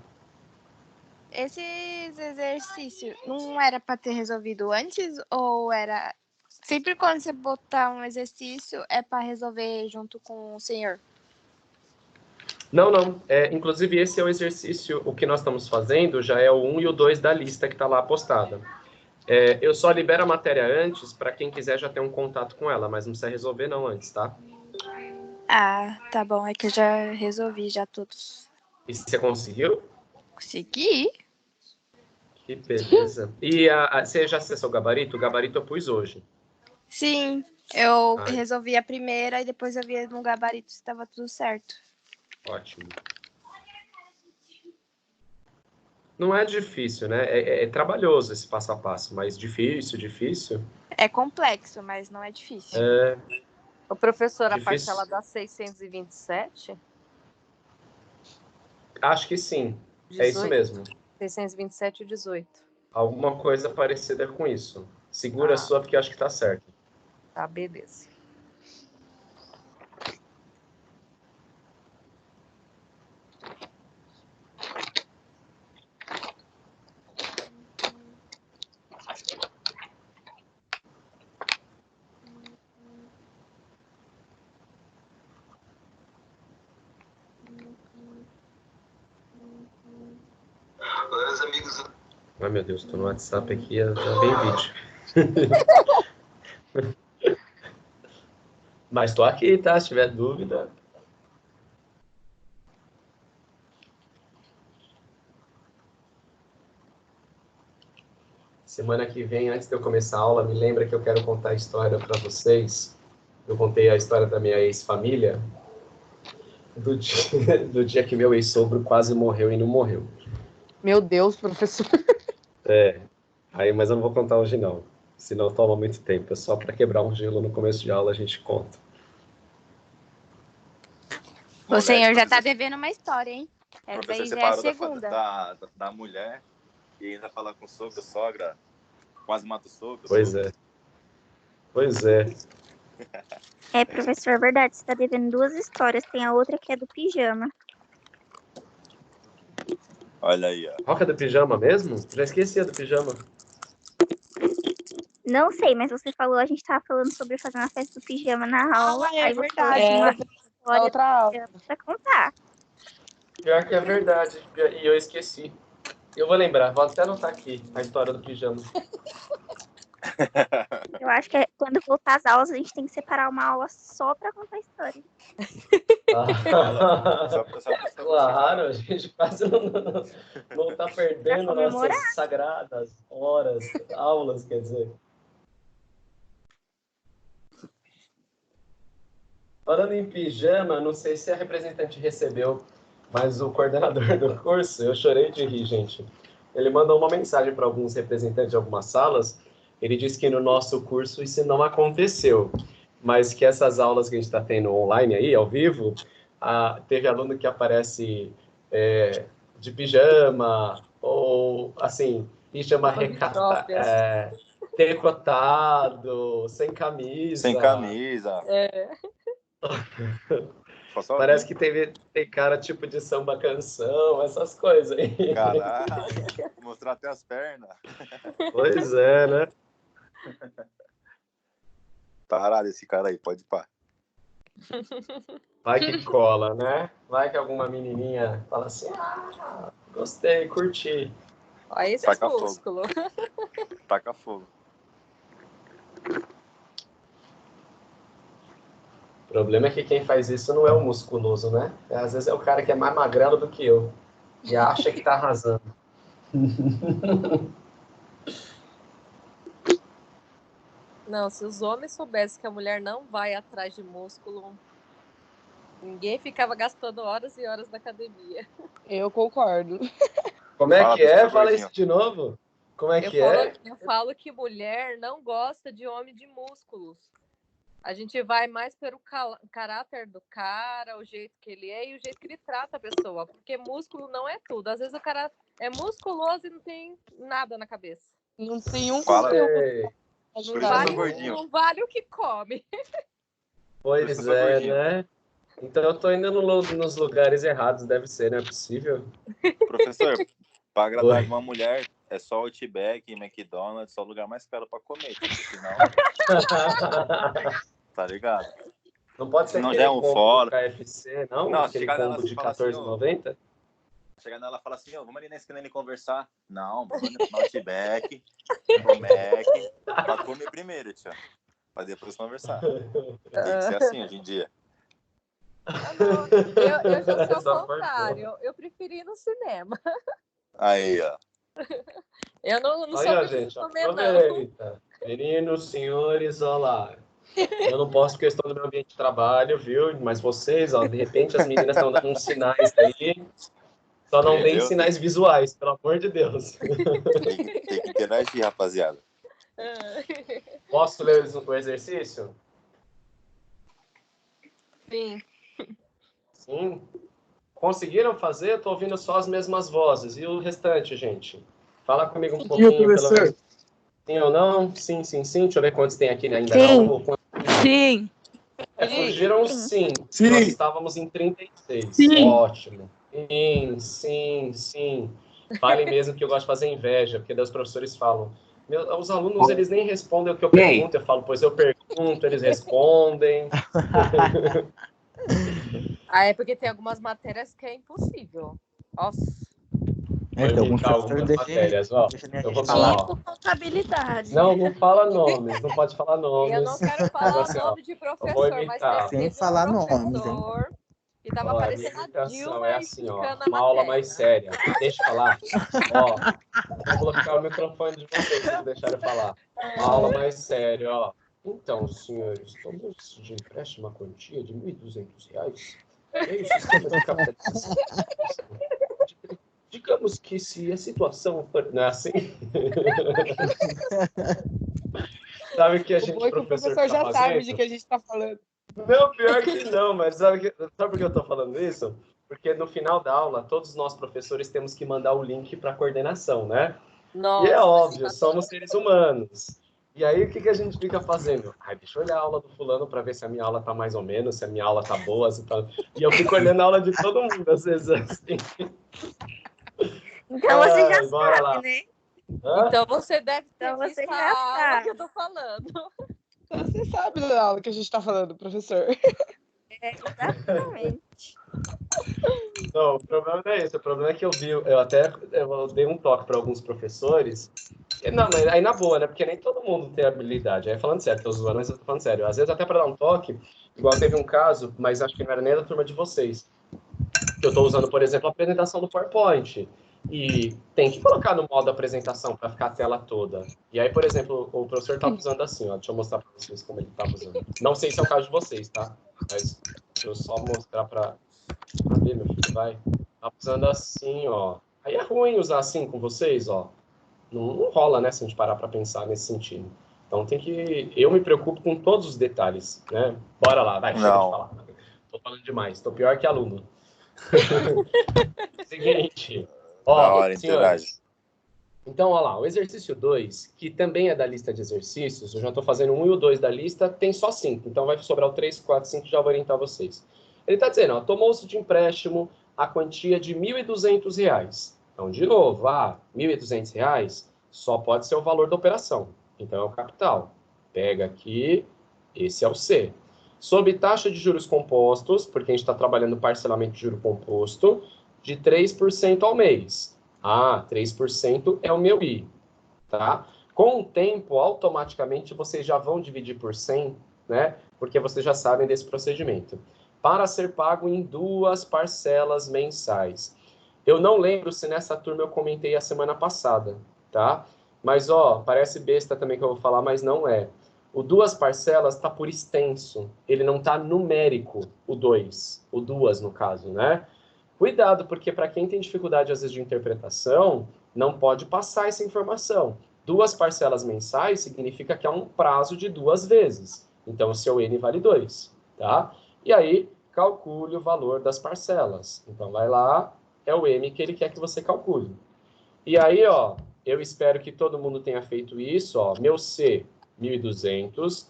S8: esses exercícios não era para ter resolvido antes ou era sempre quando você botar um exercício é para resolver junto com o senhor?
S1: Não, não. Inclusive, esse é o exercício, o que nós estamos fazendo já é o 1 e o 2 da lista que está lá postada. Eu só libero a matéria antes para quem quiser já ter um contato com ela, mas não precisa resolver não antes, tá?
S8: Ah, tá bom, é que eu já resolvi já todos.
S1: E você conseguiu?
S8: Consegui?
S1: Que beleza. E você já acessou o gabarito? O gabarito eu pus hoje.
S8: Sim, eu
S1: Ai.
S8: resolvi a primeira e depois eu vi no gabarito se estava tudo certo.
S1: Ótimo. Não é difícil, né? É trabalhoso esse passo a passo, mas difícil.
S8: É complexo, mas não é difícil.
S4: O professor, a
S1: Difícil.
S4: parcela dá 627?
S1: Acho que sim.
S4: 18,
S1: É isso mesmo.
S4: 627 e 18.
S1: Alguma coisa parecida com isso. Segura a sua, porque acho que tá certo.
S4: Tá, beleza.
S3: Os amigos.
S1: Ai, meu Deus, tô no WhatsApp aqui, já vem vídeo. Mas tô aqui, tá? Se tiver dúvida. Semana que vem, antes de eu começar a aula, me lembra que eu quero contar a história para vocês. Eu contei a história da minha ex-família, do dia que meu ex-sogro quase morreu e não morreu.
S7: Meu Deus, professor.
S1: Mas eu não vou contar hoje não, senão toma muito tempo. É só para quebrar um gelo no começo de aula a gente conta.
S8: O senhor já tá devendo uma história, hein? Essa aí já é a segunda.
S9: Da mulher e ainda falar com o sogro, sogra, quase mata o sogro.
S1: Pois é.
S2: É, professor, é verdade. Você tá devendo 2 histórias. Tem a outra que é do pijama.
S9: Olha aí, ó.
S1: Qual que é do pijama mesmo? Já esqueci a do pijama.
S2: Não sei, mas você falou, a gente tava falando sobre fazer uma festa do pijama na aula.
S8: É
S2: aí você falou
S8: verdade.
S2: de uma
S7: É,
S2: história
S7: outra aula.
S2: do pijama pra contar.
S1: Pior que é verdade, e eu esqueci. Eu vou lembrar, vou até anotar aqui a história do pijama.
S2: Eu acho que quando voltar às aulas, a gente tem que separar uma aula só pra contar a história.
S1: Claro, a gente quase não tá perdendo nossas sagradas horas, aulas, quer dizer. Falando em pijama, não sei se a representante recebeu, mas o coordenador do curso, eu chorei de rir, gente. Ele mandou uma mensagem para alguns representantes de algumas salas. Ele disse que no nosso curso isso não aconteceu, mas que essas aulas que a gente está tendo online aí, ao vivo, teve aluno que aparece de pijama, ou assim, pijama decotado, sem camisa.
S9: Sem camisa.
S1: Parece que tem cara tipo de samba canção, essas coisas aí.
S9: Caralho, mostrar até as pernas.
S1: Pois é, né?
S9: Parado esse cara aí, pode ir pá.
S1: Vai que cola, né? Vai que alguma menininha fala assim, gostei, curti.
S4: Olha esse
S9: Taca
S4: músculo.
S9: Taca fogo.
S1: O problema é que quem faz isso não é o musculoso, né? Às vezes é o cara que é mais magrelo do que eu. E acha que tá arrasando.
S4: Não, se os homens soubessem que a mulher não vai atrás de músculo, ninguém ficava gastando horas e horas na academia.
S7: Eu concordo.
S1: Como é que é? Fala isso de novo. Como é que é?
S4: Eu falo que mulher não gosta de homem de músculos. A gente vai mais pelo caráter do cara, o jeito que ele é e o jeito que ele trata a pessoa. Porque músculo não é tudo. Às vezes o cara é musculoso e não tem nada na cabeça.
S7: Não tem um
S1: conteúdo.
S4: Não vale o que come.
S1: Pois é, né? Então eu tô indo nos lugares errados, deve ser, não é possível?
S9: Professor, pra agradar
S1: Oi.
S9: uma mulher, é só Outback, McDonald's, só o lugar mais caro pra comer. Porque senão, tá ligado?
S1: Não pode ser
S9: Senão
S1: aquele
S9: já é um
S1: combo
S9: fora.
S1: do KFC, não?
S9: Não,
S1: Aquele
S9: chegar nela
S1: combo
S9: assim,
S1: de
S9: fala assim,
S1: R$14,90?
S9: Chegar nela e falar assim, vamos ali na esquina ali conversar. Não, vamos no Outback, pro Mac, pra comer primeiro, tia. Pra depois conversar. Tem que ser assim hoje em dia.
S4: Não, eu já sou
S1: Essa
S4: o contrário. Eu preferi ir no cinema.
S9: Aí, ó.
S4: Eu não sou
S1: Olha,
S4: muito
S1: gente,
S4: de comer, não.
S1: aproveita. Meninos, senhores, olha lá. Eu não posso porque eu estou no meu ambiente de trabalho, viu? Mas vocês, ó, de repente as meninas estão dando uns sinais aí. Só não deem
S9: Entendeu?
S1: sinais visuais, pelo amor de Deus.
S9: Tem que interagir, rapaziada.
S1: Posso ler o exercício?
S4: Sim.
S1: Sim. Conseguiram fazer? Eu tô ouvindo só as mesmas vozes. E o restante, gente? Fala comigo um pouquinho, pelo menos. Sim ou não? Sim, sim, sim. Deixa eu ver quantos tem aqui ainda
S8: Sim.
S1: não.
S8: Sim.
S1: Fugiram sim.
S5: Sim.
S1: Nós estávamos em 36.
S8: Sim.
S1: Ótimo. Sim, sim, sim. Falem mesmo que eu gosto de fazer inveja, porque daí os professores falam. Os alunos, eles nem respondem o que eu pergunto. Eu falo, pois eu pergunto, eles respondem.
S4: É porque tem algumas matérias que é impossível. Nossa.
S5: É, tem alguns
S1: Vou
S5: professores
S1: imitar algumas matérias, ó.
S5: deixa nem a
S1: Eu vou
S5: gente falar.
S1: falar, ó.
S8: Tipo contabilidade.
S1: Não fala nomes, não pode falar nomes.
S4: Eu não quero falar
S1: Assim, ó,
S4: nome de
S1: eu vou
S4: professor, mas
S1: imitar.
S5: Sem
S4: teve
S5: falar
S4: um
S5: nomes, hein?
S4: professor que tava
S1: Ó, a minha
S4: parecendo a
S1: imitação
S4: Dilma
S1: é assim, ó,
S4: explicando a
S1: uma aula
S4: matéria.
S1: mais séria. Deixa eu falar. Ó, vou bloquear o microfone de vocês se não deixarem eu falar. Uma aula mais séria, ó. Então, senhores, tomou-se de empréstimo uma quantia de R$1.200. E aí o sistema de capitalização. Digamos que se a situação for... Não é assim? Sabe o que a gente,
S7: O professor
S1: tá
S7: já
S1: fazendo?
S7: sabe de que a gente tá falando.
S1: Não, pior que não, mas sabe por que eu tô falando isso? Porque no final da aula, todos nós professores temos que mandar o link para a coordenação, né?
S4: Nossa.
S1: E é óbvio, somos seres humanos. E aí, o que a gente fica fazendo? Ai, deixa eu olhar a aula do fulano para ver se a minha aula tá mais ou menos, se a minha aula tá boa, se tá... E eu fico olhando a aula de todo mundo, às vezes, assim.
S2: Então você já
S1: bora
S2: sabe,
S1: lá.
S2: né?
S1: Hã?
S4: Então você deve ter
S2: Então você
S4: visto
S2: já
S4: a aula
S2: sabe.
S4: que eu tô falando.
S7: Você sabe da aula que a gente tá falando, professor.
S2: Exatamente.
S1: Não, o problema não é esse. O problema é que eu dei um toque para alguns professores. Não, mas aí na boa, né? Porque nem todo mundo tem habilidade. Aí falando sério, tô zoando, mas eu tô falando sério. Às vezes até para dar um toque, igual teve um caso, mas acho que não era nem da turma de vocês. Que eu tô usando, por exemplo, a apresentação do PowerPoint. E tem que colocar no modo apresentação para ficar a tela toda. E aí, por exemplo, o professor tá usando assim, ó. Deixa eu mostrar para vocês como ele tá usando. Não sei se é o caso de vocês, tá? Mas deixa eu só mostrar para... Cadê, meu filho? Vai. Tá usando assim, ó. Aí é ruim usar assim com vocês, ó. Não rola, né, se a gente parar para pensar nesse sentido. Então tem que... Eu me preocupo com todos os detalhes, né? Bora lá, vai, chega de falar. Tô falando demais, tô pior que aluno. Seguinte. Ó,
S9: Da hora, interage.
S1: senhores. Então, olha lá, o exercício 2, que também é da lista de exercícios, eu já estou fazendo 1 e o 2 da lista, tem só 5. Então vai sobrar o 3, 4, 5, já vou orientar vocês. Ele está dizendo, ó, tomou-se de empréstimo a quantia de R$1.200. Então, de novo, R$1.200 só pode ser o valor da operação. Então, é o capital. Pega aqui, esse é o C. Sob taxa de juros compostos, porque a gente está trabalhando parcelamento de juro composto, de 3% ao mês. 3% é o meu I, tá? Com o tempo, automaticamente, vocês já vão dividir por 100, né? Porque vocês já sabem desse procedimento. Para ser pago em 2 parcelas mensais. Eu não lembro se nessa turma eu comentei a semana passada, tá? Mas, ó, parece besta também que eu vou falar, mas não é. O 2 parcelas está por extenso. Ele não está numérico, o 2. O 2, no caso, né? Cuidado, porque para quem tem dificuldade, às vezes, de interpretação, não pode passar essa informação. 2 parcelas mensais significa que há um prazo de 2 vezes. Então, o seu N vale 2, tá? E aí, calcule o valor das parcelas. Então, vai lá, é o M que ele quer que você calcule. E aí, ó, eu espero que todo mundo tenha feito isso, ó. Meu C, 1.200,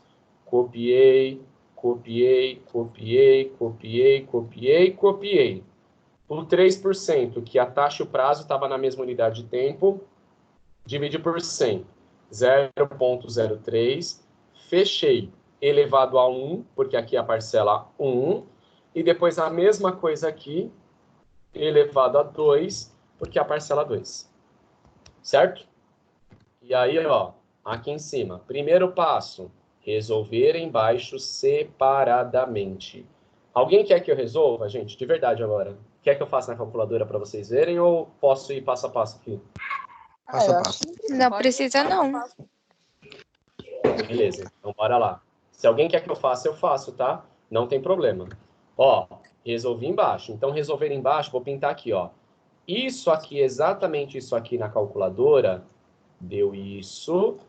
S1: copiei, copiei, copiei, copiei, copiei, copiei. O 3%, que a taxa e o prazo estava na mesma unidade de tempo, divide por 100. 0,03. Fechei. Elevado a 1, porque aqui é a parcela 1. E depois a mesma coisa aqui, elevado a 2, porque é a parcela 2. Certo? E aí, ó, aqui em cima. Primeiro passo, resolver embaixo separadamente. Alguém quer que eu resolva, gente? De verdade agora. Quer que eu faça na calculadora para vocês verem ou posso ir passo a passo aqui?
S5: Passo a
S7: eu
S5: passo.
S8: Não precisa, não.
S1: Beleza, então bora lá. Se alguém quer que eu faço, tá? Não tem problema. Ó, resolvi embaixo. Então, resolver embaixo, vou pintar aqui, ó. Isso aqui, exatamente isso aqui na calculadora, deu isso.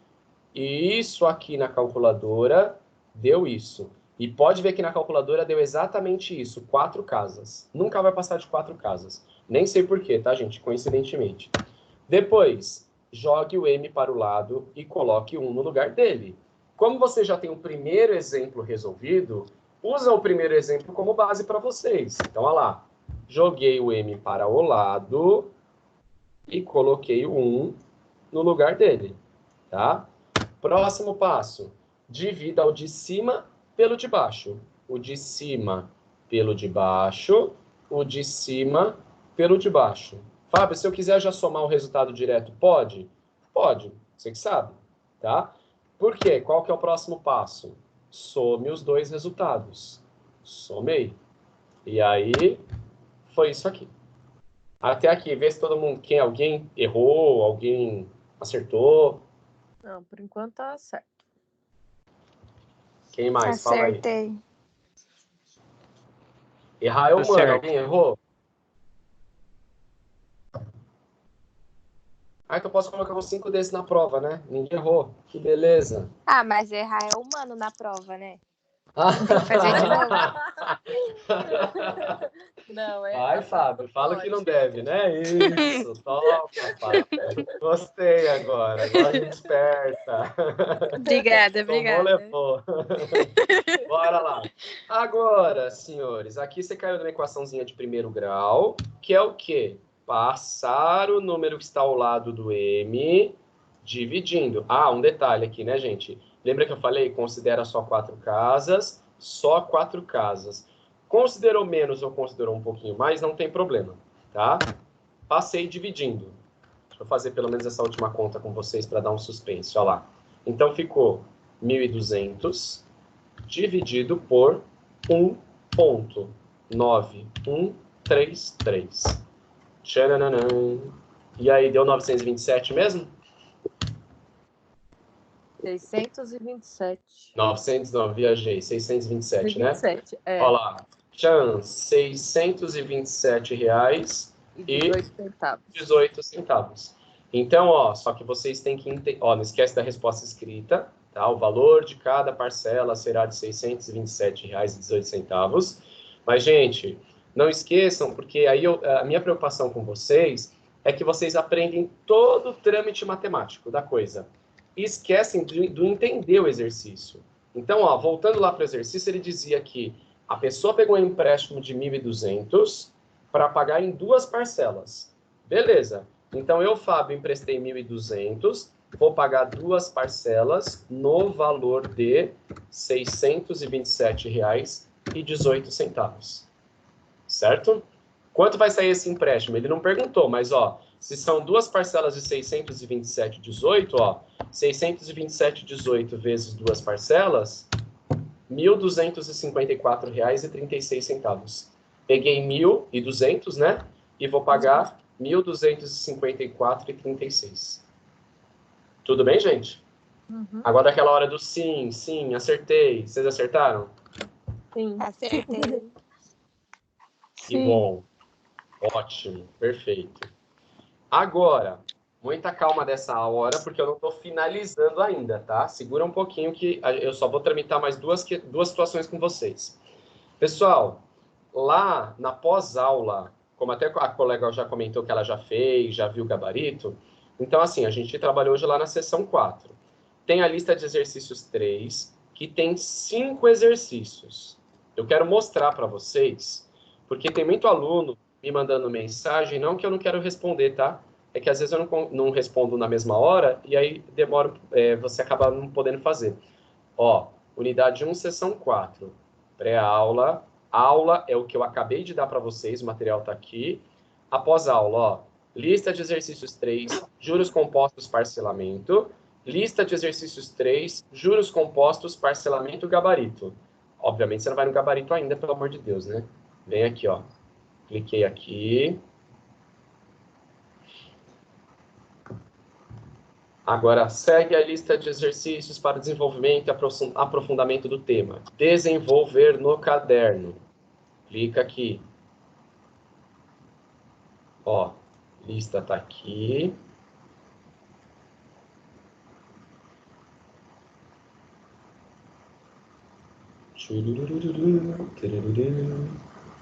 S1: E isso aqui na calculadora, deu isso. E pode ver que na calculadora deu exatamente isso, 4 casas. Nunca vai passar de 4 casas. Nem sei porquê, tá, gente? Coincidentemente. Depois, jogue o M para o lado e coloque 1 no lugar dele. Como você já tem o primeiro exemplo resolvido, usa o primeiro exemplo como base para vocês. Então, olha lá. Joguei o M para o lado e coloquei o 1 no lugar dele. Tá? Próximo passo. Divida o de cima pelo de baixo. O de cima pelo de baixo. O de cima pelo de baixo. Fábio, se eu quiser já somar o resultado direto, pode? Pode, você que sabe, tá? Por quê? Qual que é o próximo passo? Some os dois resultados. Somei. E aí, foi isso aqui. Até aqui, vê se todo mundo, alguém errou, alguém acertou.
S4: Não, por enquanto tá certo.
S1: Quem mais? Fala aí.
S8: Acertei.
S1: Errar é
S10: Tá
S1: humano,
S10: certo.
S1: alguém errou? Ah, então posso colocar uns 5 desses na prova, né? Ninguém errou. Que beleza.
S8: Ah, mas errar é humano na prova, né? Tem que fazer de novo.
S4: Não, é.
S1: Vai, Fábio, fala que não deve, né? Isso, topa, Fábio. Gostei agora. Agora a gente desperta.
S8: Obrigada,
S1: Tomou,
S8: obrigada.
S1: levou. Bora lá. Agora, senhores, aqui você caiu numa equaçãozinha de primeiro grau, que é o quê? Passar o número que está ao lado do M, dividindo. Ah, um detalhe aqui, né, gente? Lembra que eu falei? Considera só 4 casas, só 4 casas. Considerou menos ou considerou um pouquinho mais, não tem problema, tá? Passei dividindo. Deixa eu fazer pelo menos essa última conta com vocês para dar um suspense, olha lá. Então, ficou 1.200 dividido por 1,9133. Tcharanã. E aí, deu 927 mesmo?
S4: 627.
S1: 900, não, viajei. 627, né?
S4: 27, é.
S1: Olha lá. Tchan, R$ 627,18. Então, ó, só que vocês têm que entender. Ó, não esquece da resposta escrita, tá? O valor de cada parcela será de R$ 627,18. Mas, gente, não esqueçam, porque aí a minha preocupação com vocês é que vocês aprendem todo o trâmite matemático da coisa. E esquecem do entender o exercício. Então, ó, voltando lá para o exercício, ele dizia que a pessoa pegou um empréstimo de 1.200 para pagar em 2 parcelas. Beleza. Então, eu, Fábio, emprestei 1.200, vou pagar 2 parcelas no valor de R$ 627,18. Certo? Quanto vai sair esse empréstimo? Ele não perguntou, mas, ó, se são 2 parcelas de 627,18, ó, 627,18 vezes 2 parcelas, R$ 1.254,36. Peguei 1.200, né? E vou pagar R$ 1.254,36. Tudo bem, gente?
S4: Uhum.
S1: Agora aquela hora do sim, sim, acertei. Vocês acertaram?
S4: Sim.
S8: Acertei.
S1: Que bom. Ótimo, perfeito. Agora, muita calma dessa hora, porque eu não estou finalizando ainda, tá? Segura um pouquinho que eu só vou tramitar mais duas situações com vocês. Pessoal, lá na pós-aula, como até a colega já comentou que ela já fez, já viu o gabarito, então, assim, a gente trabalhou hoje lá na seção 4. Tem a lista de exercícios 3, que tem 5 exercícios. Eu quero mostrar para vocês, porque tem muito aluno me mandando mensagem, não que eu não quero responder, tá? É que às vezes eu não respondo na mesma hora, e aí demora, você acaba não podendo fazer. Ó, unidade 1, sessão 4. Pré-aula. Aula é o que eu acabei de dar para vocês, o material está aqui. Após aula, ó, lista de exercícios 3, juros compostos, parcelamento. Lista de exercícios 3, juros compostos, parcelamento, gabarito. Obviamente você não vai no gabarito ainda, pelo amor de Deus, né? Vem aqui, ó. Cliquei aqui. Agora, segue a lista de exercícios para desenvolvimento e aprofundamento do tema. Desenvolver no caderno. Clica aqui. Ó, lista tá aqui.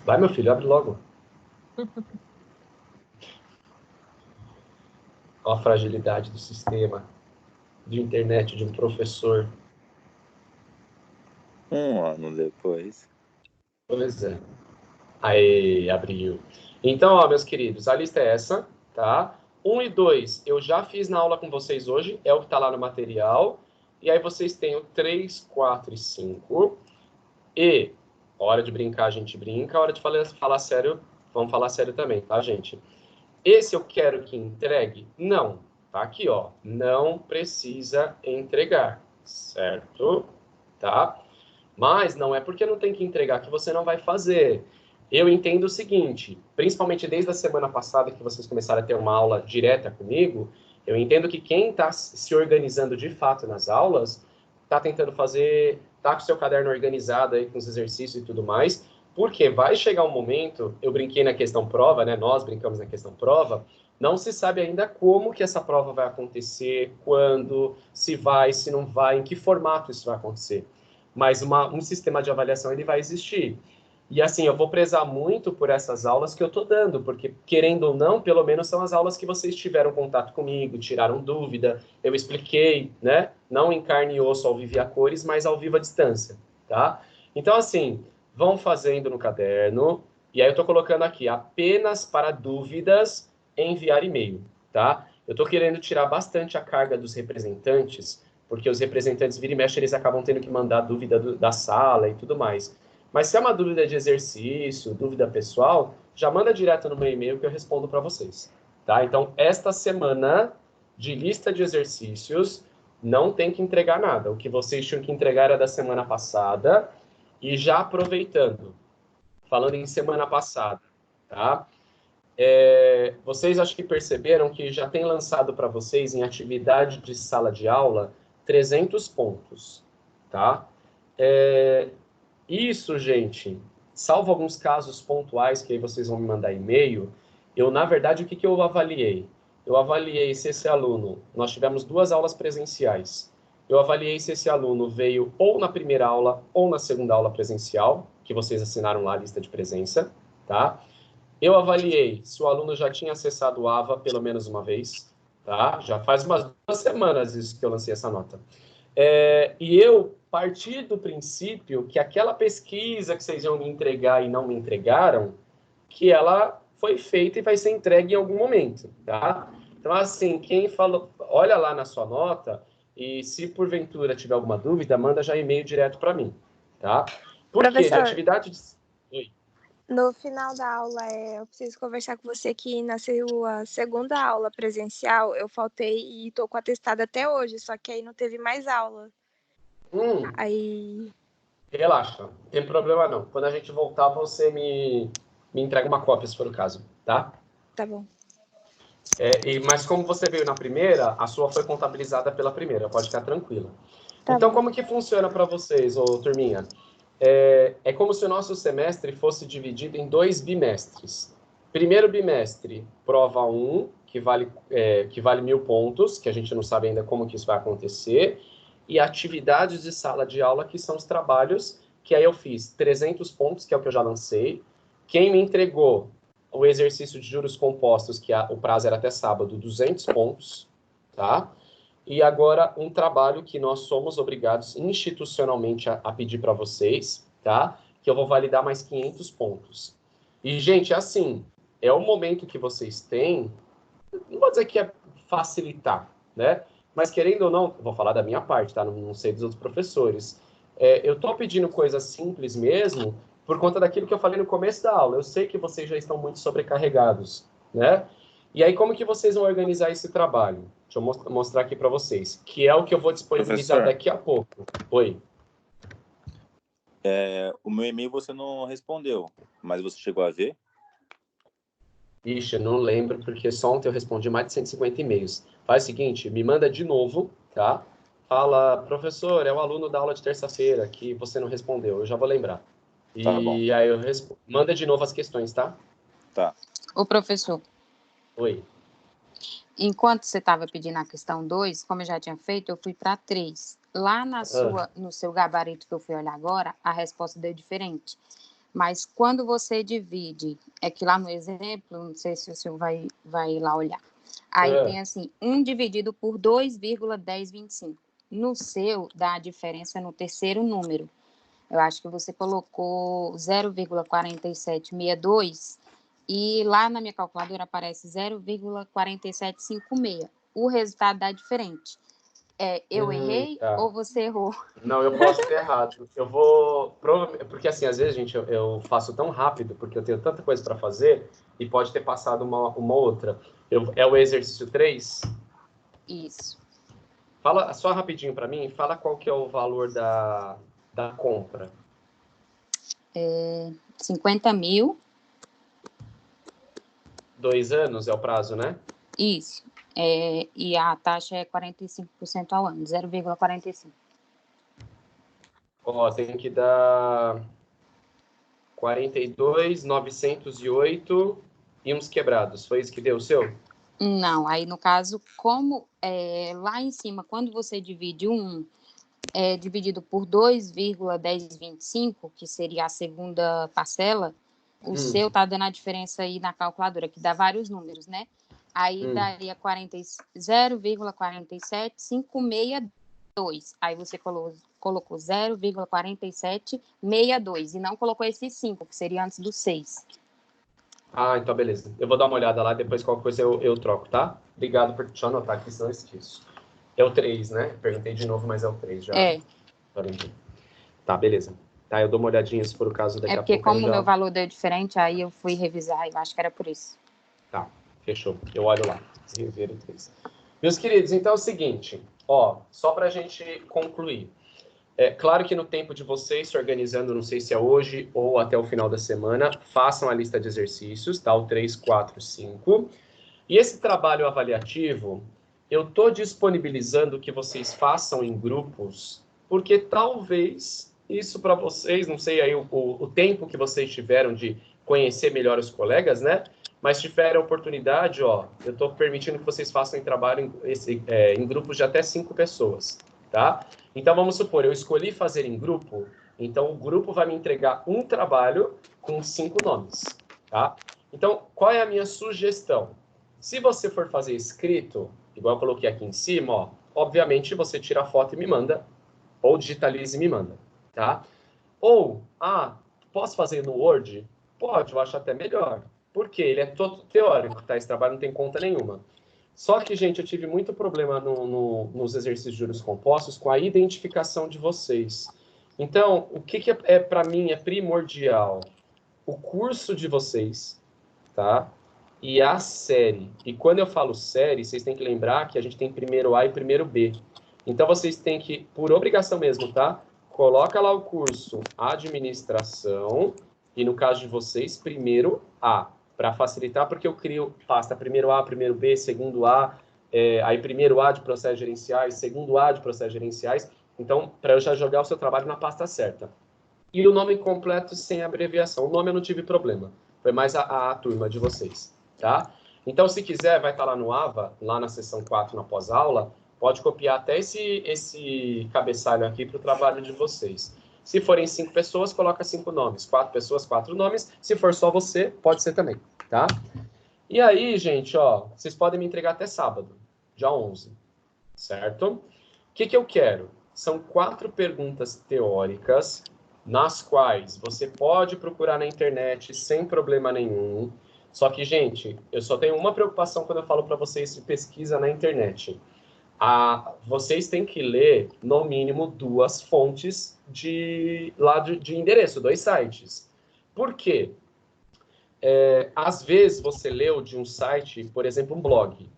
S1: Vai, meu filho, abre logo. Olha a fragilidade do sistema de internet de um professor.
S9: Um ano depois.
S1: Pois é. Aí, abriu. Então, ó, meus queridos, a lista é essa, tá? 1 e 2 eu já fiz na aula com vocês hoje, é o que tá lá no material. E aí vocês têm o 3, 4 e 5. E, hora de brincar, a gente brinca. Hora de falar sério, vamos falar sério também, tá, gente? Esse eu quero que entregue? Não. Tá aqui, ó. Não precisa entregar, certo? Tá? Mas não é porque não tem que entregar que você não vai fazer. Eu entendo o seguinte, principalmente desde a semana passada que vocês começaram a ter uma aula direta comigo, eu entendo que quem está se organizando de fato nas aulas está tentando fazer, tá com o seu caderno organizado aí com os exercícios e tudo mais, porque vai chegar um momento, eu brinquei na questão prova, né? Nós brincamos na questão prova, não se sabe ainda como que essa prova vai acontecer, quando, se vai, se não vai, em que formato isso vai acontecer. Mas um sistema de avaliação ele vai existir. E assim, eu vou prezar muito por essas aulas que eu estou dando, porque, querendo ou não, pelo menos são as aulas que vocês tiveram contato comigo, tiraram dúvida, eu expliquei, né? Não em carne e osso ao vivo e a cores, mas ao vivo à distância, tá? Então, assim, vão fazendo no caderno, e aí eu estou colocando aqui, apenas para dúvidas, enviar e-mail, tá? Eu estou querendo tirar bastante a carga dos representantes, porque os representantes vira e mexe, eles acabam tendo que mandar dúvida da sala e tudo mais. Mas se é uma dúvida de exercício, dúvida pessoal, já manda direto no meu e-mail que eu respondo para vocês, tá? Então, esta semana de lista de exercícios, não tem que entregar nada. O que vocês tinham que entregar era da semana passada. E já aproveitando, falando em semana passada, tá? Vocês acho que perceberam que já tem lançado para vocês em atividade de sala de aula 300 pontos, tá? Isso, gente, salvo alguns casos pontuais que aí vocês vão me mandar e-mail, na verdade, o que eu avaliei? Eu avaliei se esse aluno, nós tivemos 2 aulas presenciais, eu avaliei se esse aluno veio ou na primeira aula ou na segunda aula presencial, que vocês assinaram lá a lista de presença, tá? Eu avaliei se o aluno já tinha acessado o AVA pelo menos uma vez, tá? Já faz umas 2 semanas isso que eu lancei essa nota. E eu parti do princípio que aquela pesquisa que vocês iam me entregar e não me entregaram, que ela foi feita e vai ser entregue em algum momento, tá? Então, assim, quem falou, olha lá na sua nota e se porventura tiver alguma dúvida, manda já e-mail direto para mim, tá? Porque de
S8: Professor,
S1: atividade... Oi.
S8: no final da aula, eu preciso conversar com você que na sua segunda aula presencial, eu faltei e tô com atestado até hoje, só que aí não teve mais aula. Aí...
S1: Relaxa, não tem problema não. Quando a gente voltar, você me entrega uma cópia, se for o caso, tá?
S8: Tá bom.
S1: Mas como você veio na primeira, a sua foi contabilizada pela primeira, pode ficar tranquila.
S8: Tá
S1: então,
S8: bom.
S1: como que funciona para vocês, turminha? É como se o nosso semestre fosse dividido em 2 bimestres. Primeiro bimestre, prova 1, que vale 1.000 pontos, que a gente não sabe ainda como que isso vai acontecer, e atividades de sala de aula, que são os trabalhos, que aí eu fiz 300 pontos, que é o que eu já lancei. Quem me entregou o exercício de juros compostos, que o prazo era até sábado, 200 pontos, tá? E agora, um trabalho que nós somos obrigados institucionalmente a pedir para vocês, tá? Que eu vou validar mais 500 pontos. E, gente, assim, é o momento que vocês têm, não vou dizer que é facilitar, né? Mas, querendo ou não, vou falar da minha parte, tá? Não sei dos outros professores. Eu estou pedindo coisas simples mesmo, por conta daquilo que eu falei no começo da aula. Eu sei que vocês já estão muito sobrecarregados, né? E aí, como que vocês vão organizar esse trabalho? Deixa eu mostrar aqui para vocês, que é o que eu vou disponibilizar
S9: Professor.
S1: daqui a pouco. Oi.
S9: O meu e-mail você não respondeu, mas você chegou a ver?
S1: Ixi, eu não lembro, porque só ontem eu respondi mais de 150 e-mails. Faz o seguinte, me manda de novo, tá? Fala, professor, é o aluno da aula de terça-feira que você não respondeu, eu já vou lembrar.
S9: Tá bom.
S1: E aí eu manda de novo as questões, tá?
S9: Tá.
S6: Ô, professor,
S1: Oi.
S6: enquanto você estava pedindo a questão 2, como eu já tinha feito, eu fui para 3. Lá no seu gabarito que eu fui olhar agora, a resposta deu diferente. Mas quando você divide, é que lá no exemplo, não sei se o senhor vai lá olhar. Aí tem assim, 1 dividido por 2,1025. No seu, dá a diferença no terceiro número. Eu acho que você colocou 0,4762 e lá na minha calculadora aparece 0,4756. O resultado dá diferente. Eu errei
S1: Tá.
S6: ou você errou?
S1: Não, eu posso ter errado. Eu vou... Porque, assim, às vezes, gente, eu faço tão rápido, porque eu tenho tanta coisa para fazer, e pode ter passado uma outra. É o exercício 3?
S6: Isso.
S1: Fala só rapidinho para mim, fala qual que é o valor da compra.
S6: 50 mil.
S1: 2 anos é o prazo, né?
S6: Isso. E a taxa é 45% ao ano, 0,45.
S1: Ó, tem que dar 42.908 e uns quebrados. Foi isso que deu o seu?
S6: Não, aí no caso, como lá em cima, quando você divide dividido por 2,1025, que seria a segunda parcela, o seu tá dando a diferença aí na calculadora, que dá vários números, né? Aí daria 0,47562. Aí você colocou 0,4762 e não colocou esse 5, que seria antes do 6.
S1: Ah, então beleza. Eu vou dar uma olhada lá, depois qualquer coisa eu troco, tá? Obrigado por te anotar aqui, senão eu esqueço. É o 3, né? Perguntei de novo, mas é o 3 já. Tá, beleza. Tá, eu dou uma olhadinha se for o caso daqui a pouco.
S6: É porque como o meu valor deu diferente, aí eu fui revisar e eu acho que era por isso.
S1: Tá, fechou. Eu olho lá. Rever o 3. Meus queridos, então é o seguinte, ó, só pra gente concluir. É claro que no tempo de vocês se organizando, não sei se é hoje ou até o final da semana, façam a lista de exercícios, tá? O 3, 4, 5. E esse trabalho avaliativo, eu estou disponibilizando que vocês façam em grupos, porque talvez isso para vocês, não sei aí o tempo que vocês tiveram de conhecer melhor os colegas, né? Mas tiveram a oportunidade, ó, eu estou permitindo que vocês façam trabalho em grupos de até 5 pessoas, tá? Então, vamos supor, eu escolhi fazer em grupo, então o grupo vai me entregar um trabalho com 5 nomes, tá? Então, qual é a minha sugestão? Se você for fazer escrito, igual eu coloquei aqui em cima, ó, obviamente você tira a foto e me manda, ou digitaliza e me manda, tá? Ou, posso fazer no Word? Pode, eu acho até melhor. Por quê? Ele é todo teórico, tá? Esse trabalho não tem conta nenhuma. Só que, gente, eu tive muito problema nos exercícios de juros compostos com a identificação de vocês. Então, o que para mim é primordial? O curso de vocês, tá? E a série. E quando eu falo série, vocês têm que lembrar que a gente tem primeiro A e primeiro B. Então, vocês têm que, por obrigação mesmo, tá? Coloca lá o curso Administração e, no caso de vocês, primeiro A. Para facilitar, porque eu crio pasta primeiro A, primeiro B, segundo A, aí primeiro A de processos gerenciais, segundo A de processos gerenciais. Então, para eu já jogar o seu trabalho na pasta certa. E o nome completo sem abreviação. O nome eu não tive problema. Foi mais a turma de vocês, tá? Então, se quiser, vai estar lá no AVA, lá na seção 4, na pós-aula, pode copiar até esse cabeçalho aqui para o trabalho de vocês. Se forem 5 pessoas, coloca 5 nomes. 4 pessoas, 4 nomes. Se for só você, pode ser também, tá? E aí, gente, ó, vocês podem me entregar até sábado, dia 11. certo? O que eu quero? São 4 perguntas teóricas, nas quais você pode procurar na internet sem problema nenhum. Só que, gente, eu só tenho uma preocupação quando eu falo para vocês de pesquisa na internet. Vocês têm que ler, no mínimo, 2 fontes de endereço, 2 sites. Por quê? Às vezes você leu de um site, por exemplo, um blog,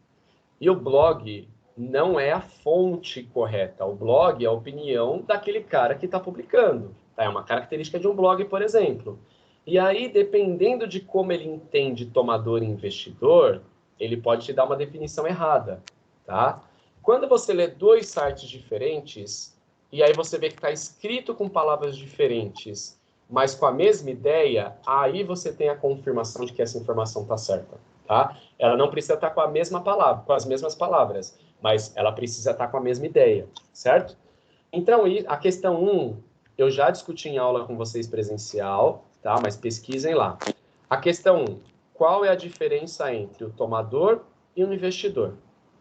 S1: e o blog não é a fonte correta. O blog é a opinião daquele cara que está publicando. Tá? É uma característica de um blog, por exemplo. E aí, dependendo de como ele entende tomador e investidor, ele pode te dar uma definição errada. Tá? Quando você lê 2 sites diferentes, e aí você vê que está escrito com palavras diferentes, mas com a mesma ideia, aí você tem a confirmação de que essa informação está certa. Tá? Ela não precisa estar com a mesma palavra, com as mesmas palavras, mas ela precisa estar com a mesma ideia, certo? Então, a questão 1, eu já discuti em aula com vocês presencial, tá? Mas pesquisem lá. A questão 1, qual é a diferença entre o tomador e o investidor?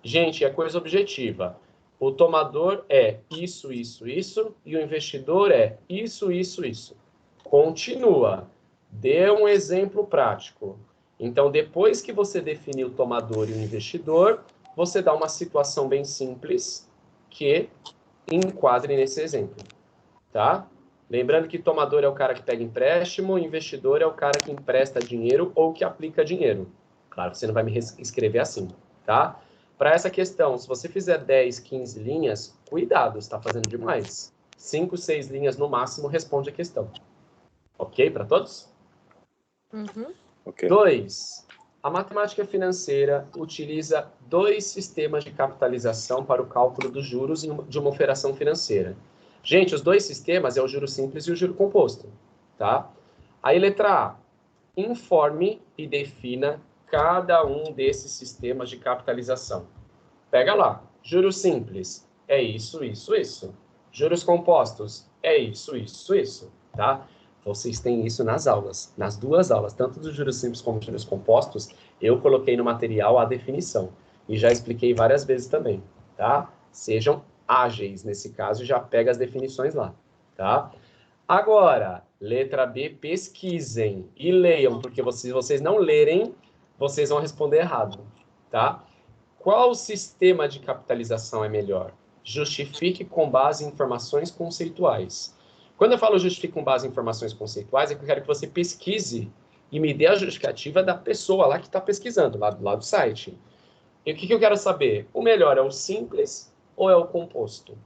S1: Gente, é coisa objetiva. O tomador é isso, isso, isso, e o investidor é isso, isso, isso. Continua. Dê um exemplo prático. Então, depois que você definir o tomador e o investidor, você dá uma situação bem simples que enquadre nesse exemplo, tá? Lembrando que tomador é o cara que pega empréstimo, investidor é o cara que empresta dinheiro ou que aplica dinheiro. Claro que você não vai me escrever assim, tá? Para essa questão, se você fizer 10, 15 linhas, cuidado, você está fazendo demais. 5, 6 linhas no máximo responde a questão. Ok para todos?
S4: Uhum.
S9: Ok.
S1: 2. A matemática financeira utiliza 2 sistemas de capitalização para o cálculo dos juros de uma operação financeira. Gente, os 2 sistemas é o juro simples e o juro composto, tá? Aí, letra A. Informe e defina cada um desses sistemas de capitalização. Pega lá. Juros simples é isso, isso, isso. Juros compostos é isso, isso, isso, tá? Vocês têm isso nas aulas, nas 2 aulas, tanto dos juros simples como dos juros compostos, eu coloquei no material a definição. E já expliquei várias vezes também, tá? Sejam ágeis nesse caso e já pega as definições lá, tá? Agora, letra B, pesquisem e leiam, porque se vocês não lerem, vocês vão responder errado, tá? Qual sistema de capitalização é melhor? Justifique com base em informações conceituais. Quando eu falo justifique com base em informações conceituais, é que eu quero que você pesquise e me dê a justificativa da pessoa lá que está pesquisando, lá do site. E o que eu quero saber? O melhor é o simples ou é o composto?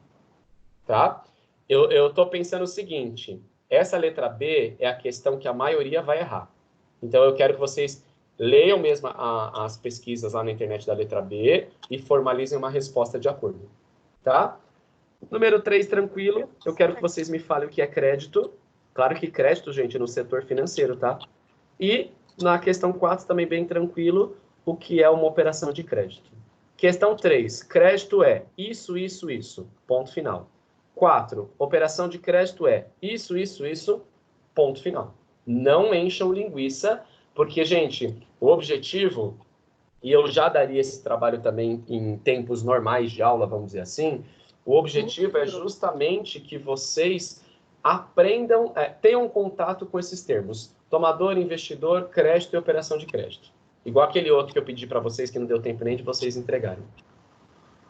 S1: Tá? Eu estou pensando o seguinte, essa letra B é a questão que a maioria vai errar. Então, eu quero que vocês leiam mesmo as pesquisas lá na internet da letra B e formalizem uma resposta de acordo. Tá? Número 3, tranquilo. Eu quero que vocês me falem o que é crédito. Claro que crédito, gente, no setor financeiro, tá? E na questão 4, também bem tranquilo, o que é uma operação de crédito. Questão 3, crédito é isso, isso, isso. Ponto final. 4, operação de crédito é isso, isso, isso. Ponto final. Não encham linguiça, porque, gente, o objetivo, e eu já daria esse trabalho também em tempos normais de aula, vamos dizer assim, o objetivo é justamente que vocês aprendam, tenham contato com esses termos. Tomador, investidor, crédito e operação de crédito. Igual aquele outro que eu pedi para vocês, que não deu tempo nem de vocês entregarem.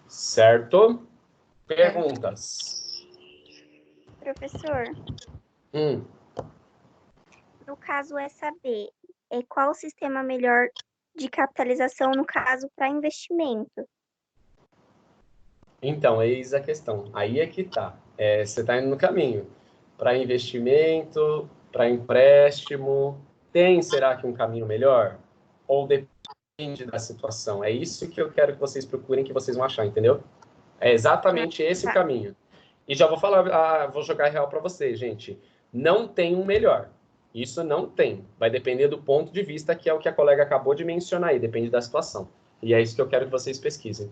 S1: Certo? Perguntas?
S2: Professor,
S1: Hum.
S2: no caso essa B, qual o sistema melhor de capitalização, no caso, para investimento?
S1: Então, eis a questão. Aí é que tá. Você está indo no caminho. Para investimento, para empréstimo, será que um caminho melhor? Ou depende da situação? É isso que eu quero que vocês procurem, que vocês vão achar, entendeu? É exatamente esse o caminho. E já vou falar, vou jogar real para vocês, gente. Não tem um melhor. Isso não tem. Vai depender do ponto de vista, que é o que a colega acabou de mencionar aí, depende da situação. E é isso que eu quero que vocês pesquisem.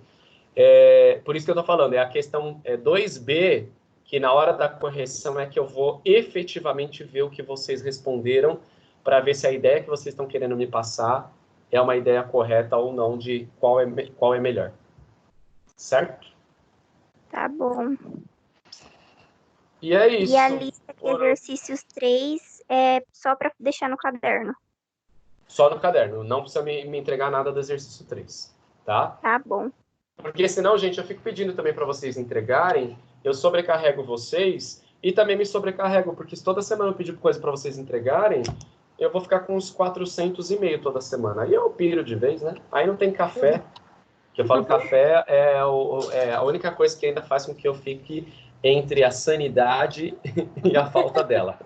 S1: Por isso que eu estou falando, é a questão 2B, que na hora da correção é que eu vou efetivamente ver o que vocês responderam, para ver se a ideia que vocês estão querendo me passar é uma ideia correta ou não de qual é melhor. Certo?
S2: Tá bom.
S1: E é isso.
S2: E a lista de exercícios 3 é só para deixar no caderno.
S1: Só no caderno. Não precisa me entregar nada do exercício 3. Tá?
S2: Tá bom.
S1: Porque senão, gente, eu fico pedindo também para vocês entregarem. Eu sobrecarrego vocês e também me sobrecarrego. Porque se toda semana eu pedir coisa para vocês entregarem, eu vou ficar com uns 400 e-mail toda semana. Aí eu piro de vez, né? Aí não tem café. Que eu falo café é a única coisa que ainda faz com que eu fique entre a sanidade e a falta dela.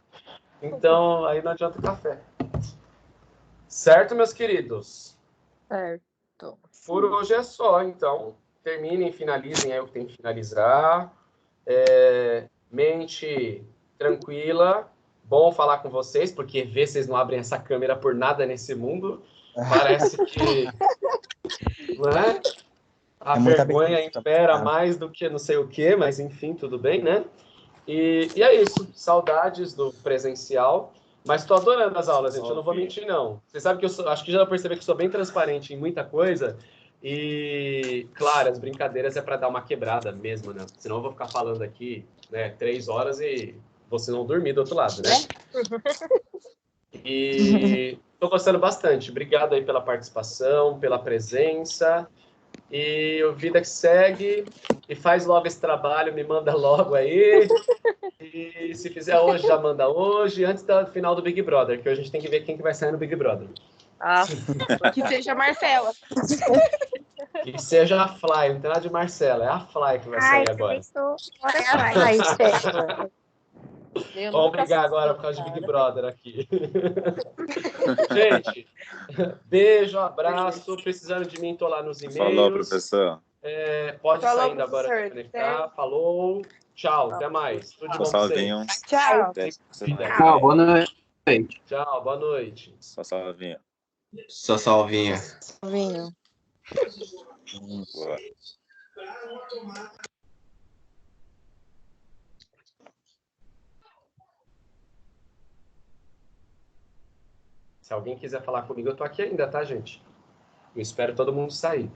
S1: Então, aí não adianta o café. Certo, meus queridos?
S4: Certo.
S1: Por hoje é só, então. Terminem, finalizem aí o que tem que finalizar. Mente tranquila. Bom falar com vocês, porque ver vocês não abrem essa câmera por nada nesse mundo. Parece que... Não é? A vergonha impera mais do que não sei o quê, mas enfim, tudo bem, né? E é isso. Saudades do presencial. Mas estou adorando as aulas, gente. Eu não vou mentir, não. Você sabe que acho que já percebeu que sou bem transparente em muita coisa. E, claro, as brincadeiras é para dar uma quebrada mesmo, né? Senão eu vou ficar falando aqui, né, 3 horas e você não dormir do outro lado, né? E estou gostando bastante. Obrigado aí pela participação, pela presença. E o vida que segue. E faz logo esse trabalho, me manda logo aí. E se fizer hoje, já manda hoje, antes do final do Big Brother, que hoje a gente tem que ver quem que vai sair no Big Brother.
S7: Que seja a Marcela.
S1: Que seja a Fly, não tem nada de Marcela, é a Fly que vai sair agora. Vamos brigar agora por causa de Big Brother aqui. Gente, beijo, abraço. Precisando de mim, tô lá nos e-mails.
S9: Falou, professor.
S1: Pode
S7: Falou,
S1: saindo agora
S7: professor.
S1: de conectar. Falou. Tchau, até mais. Tudo de bom pra
S9: Salvinho.
S1: vocês.
S7: Tchau.
S10: Tchau, boa noite.
S1: Tchau, boa noite.
S9: Só salvinho.
S10: Só salvinha.
S8: Vinho.
S9: Boa.
S1: Se alguém quiser falar comigo, eu tô aqui ainda, tá, gente? Eu espero todo mundo sair.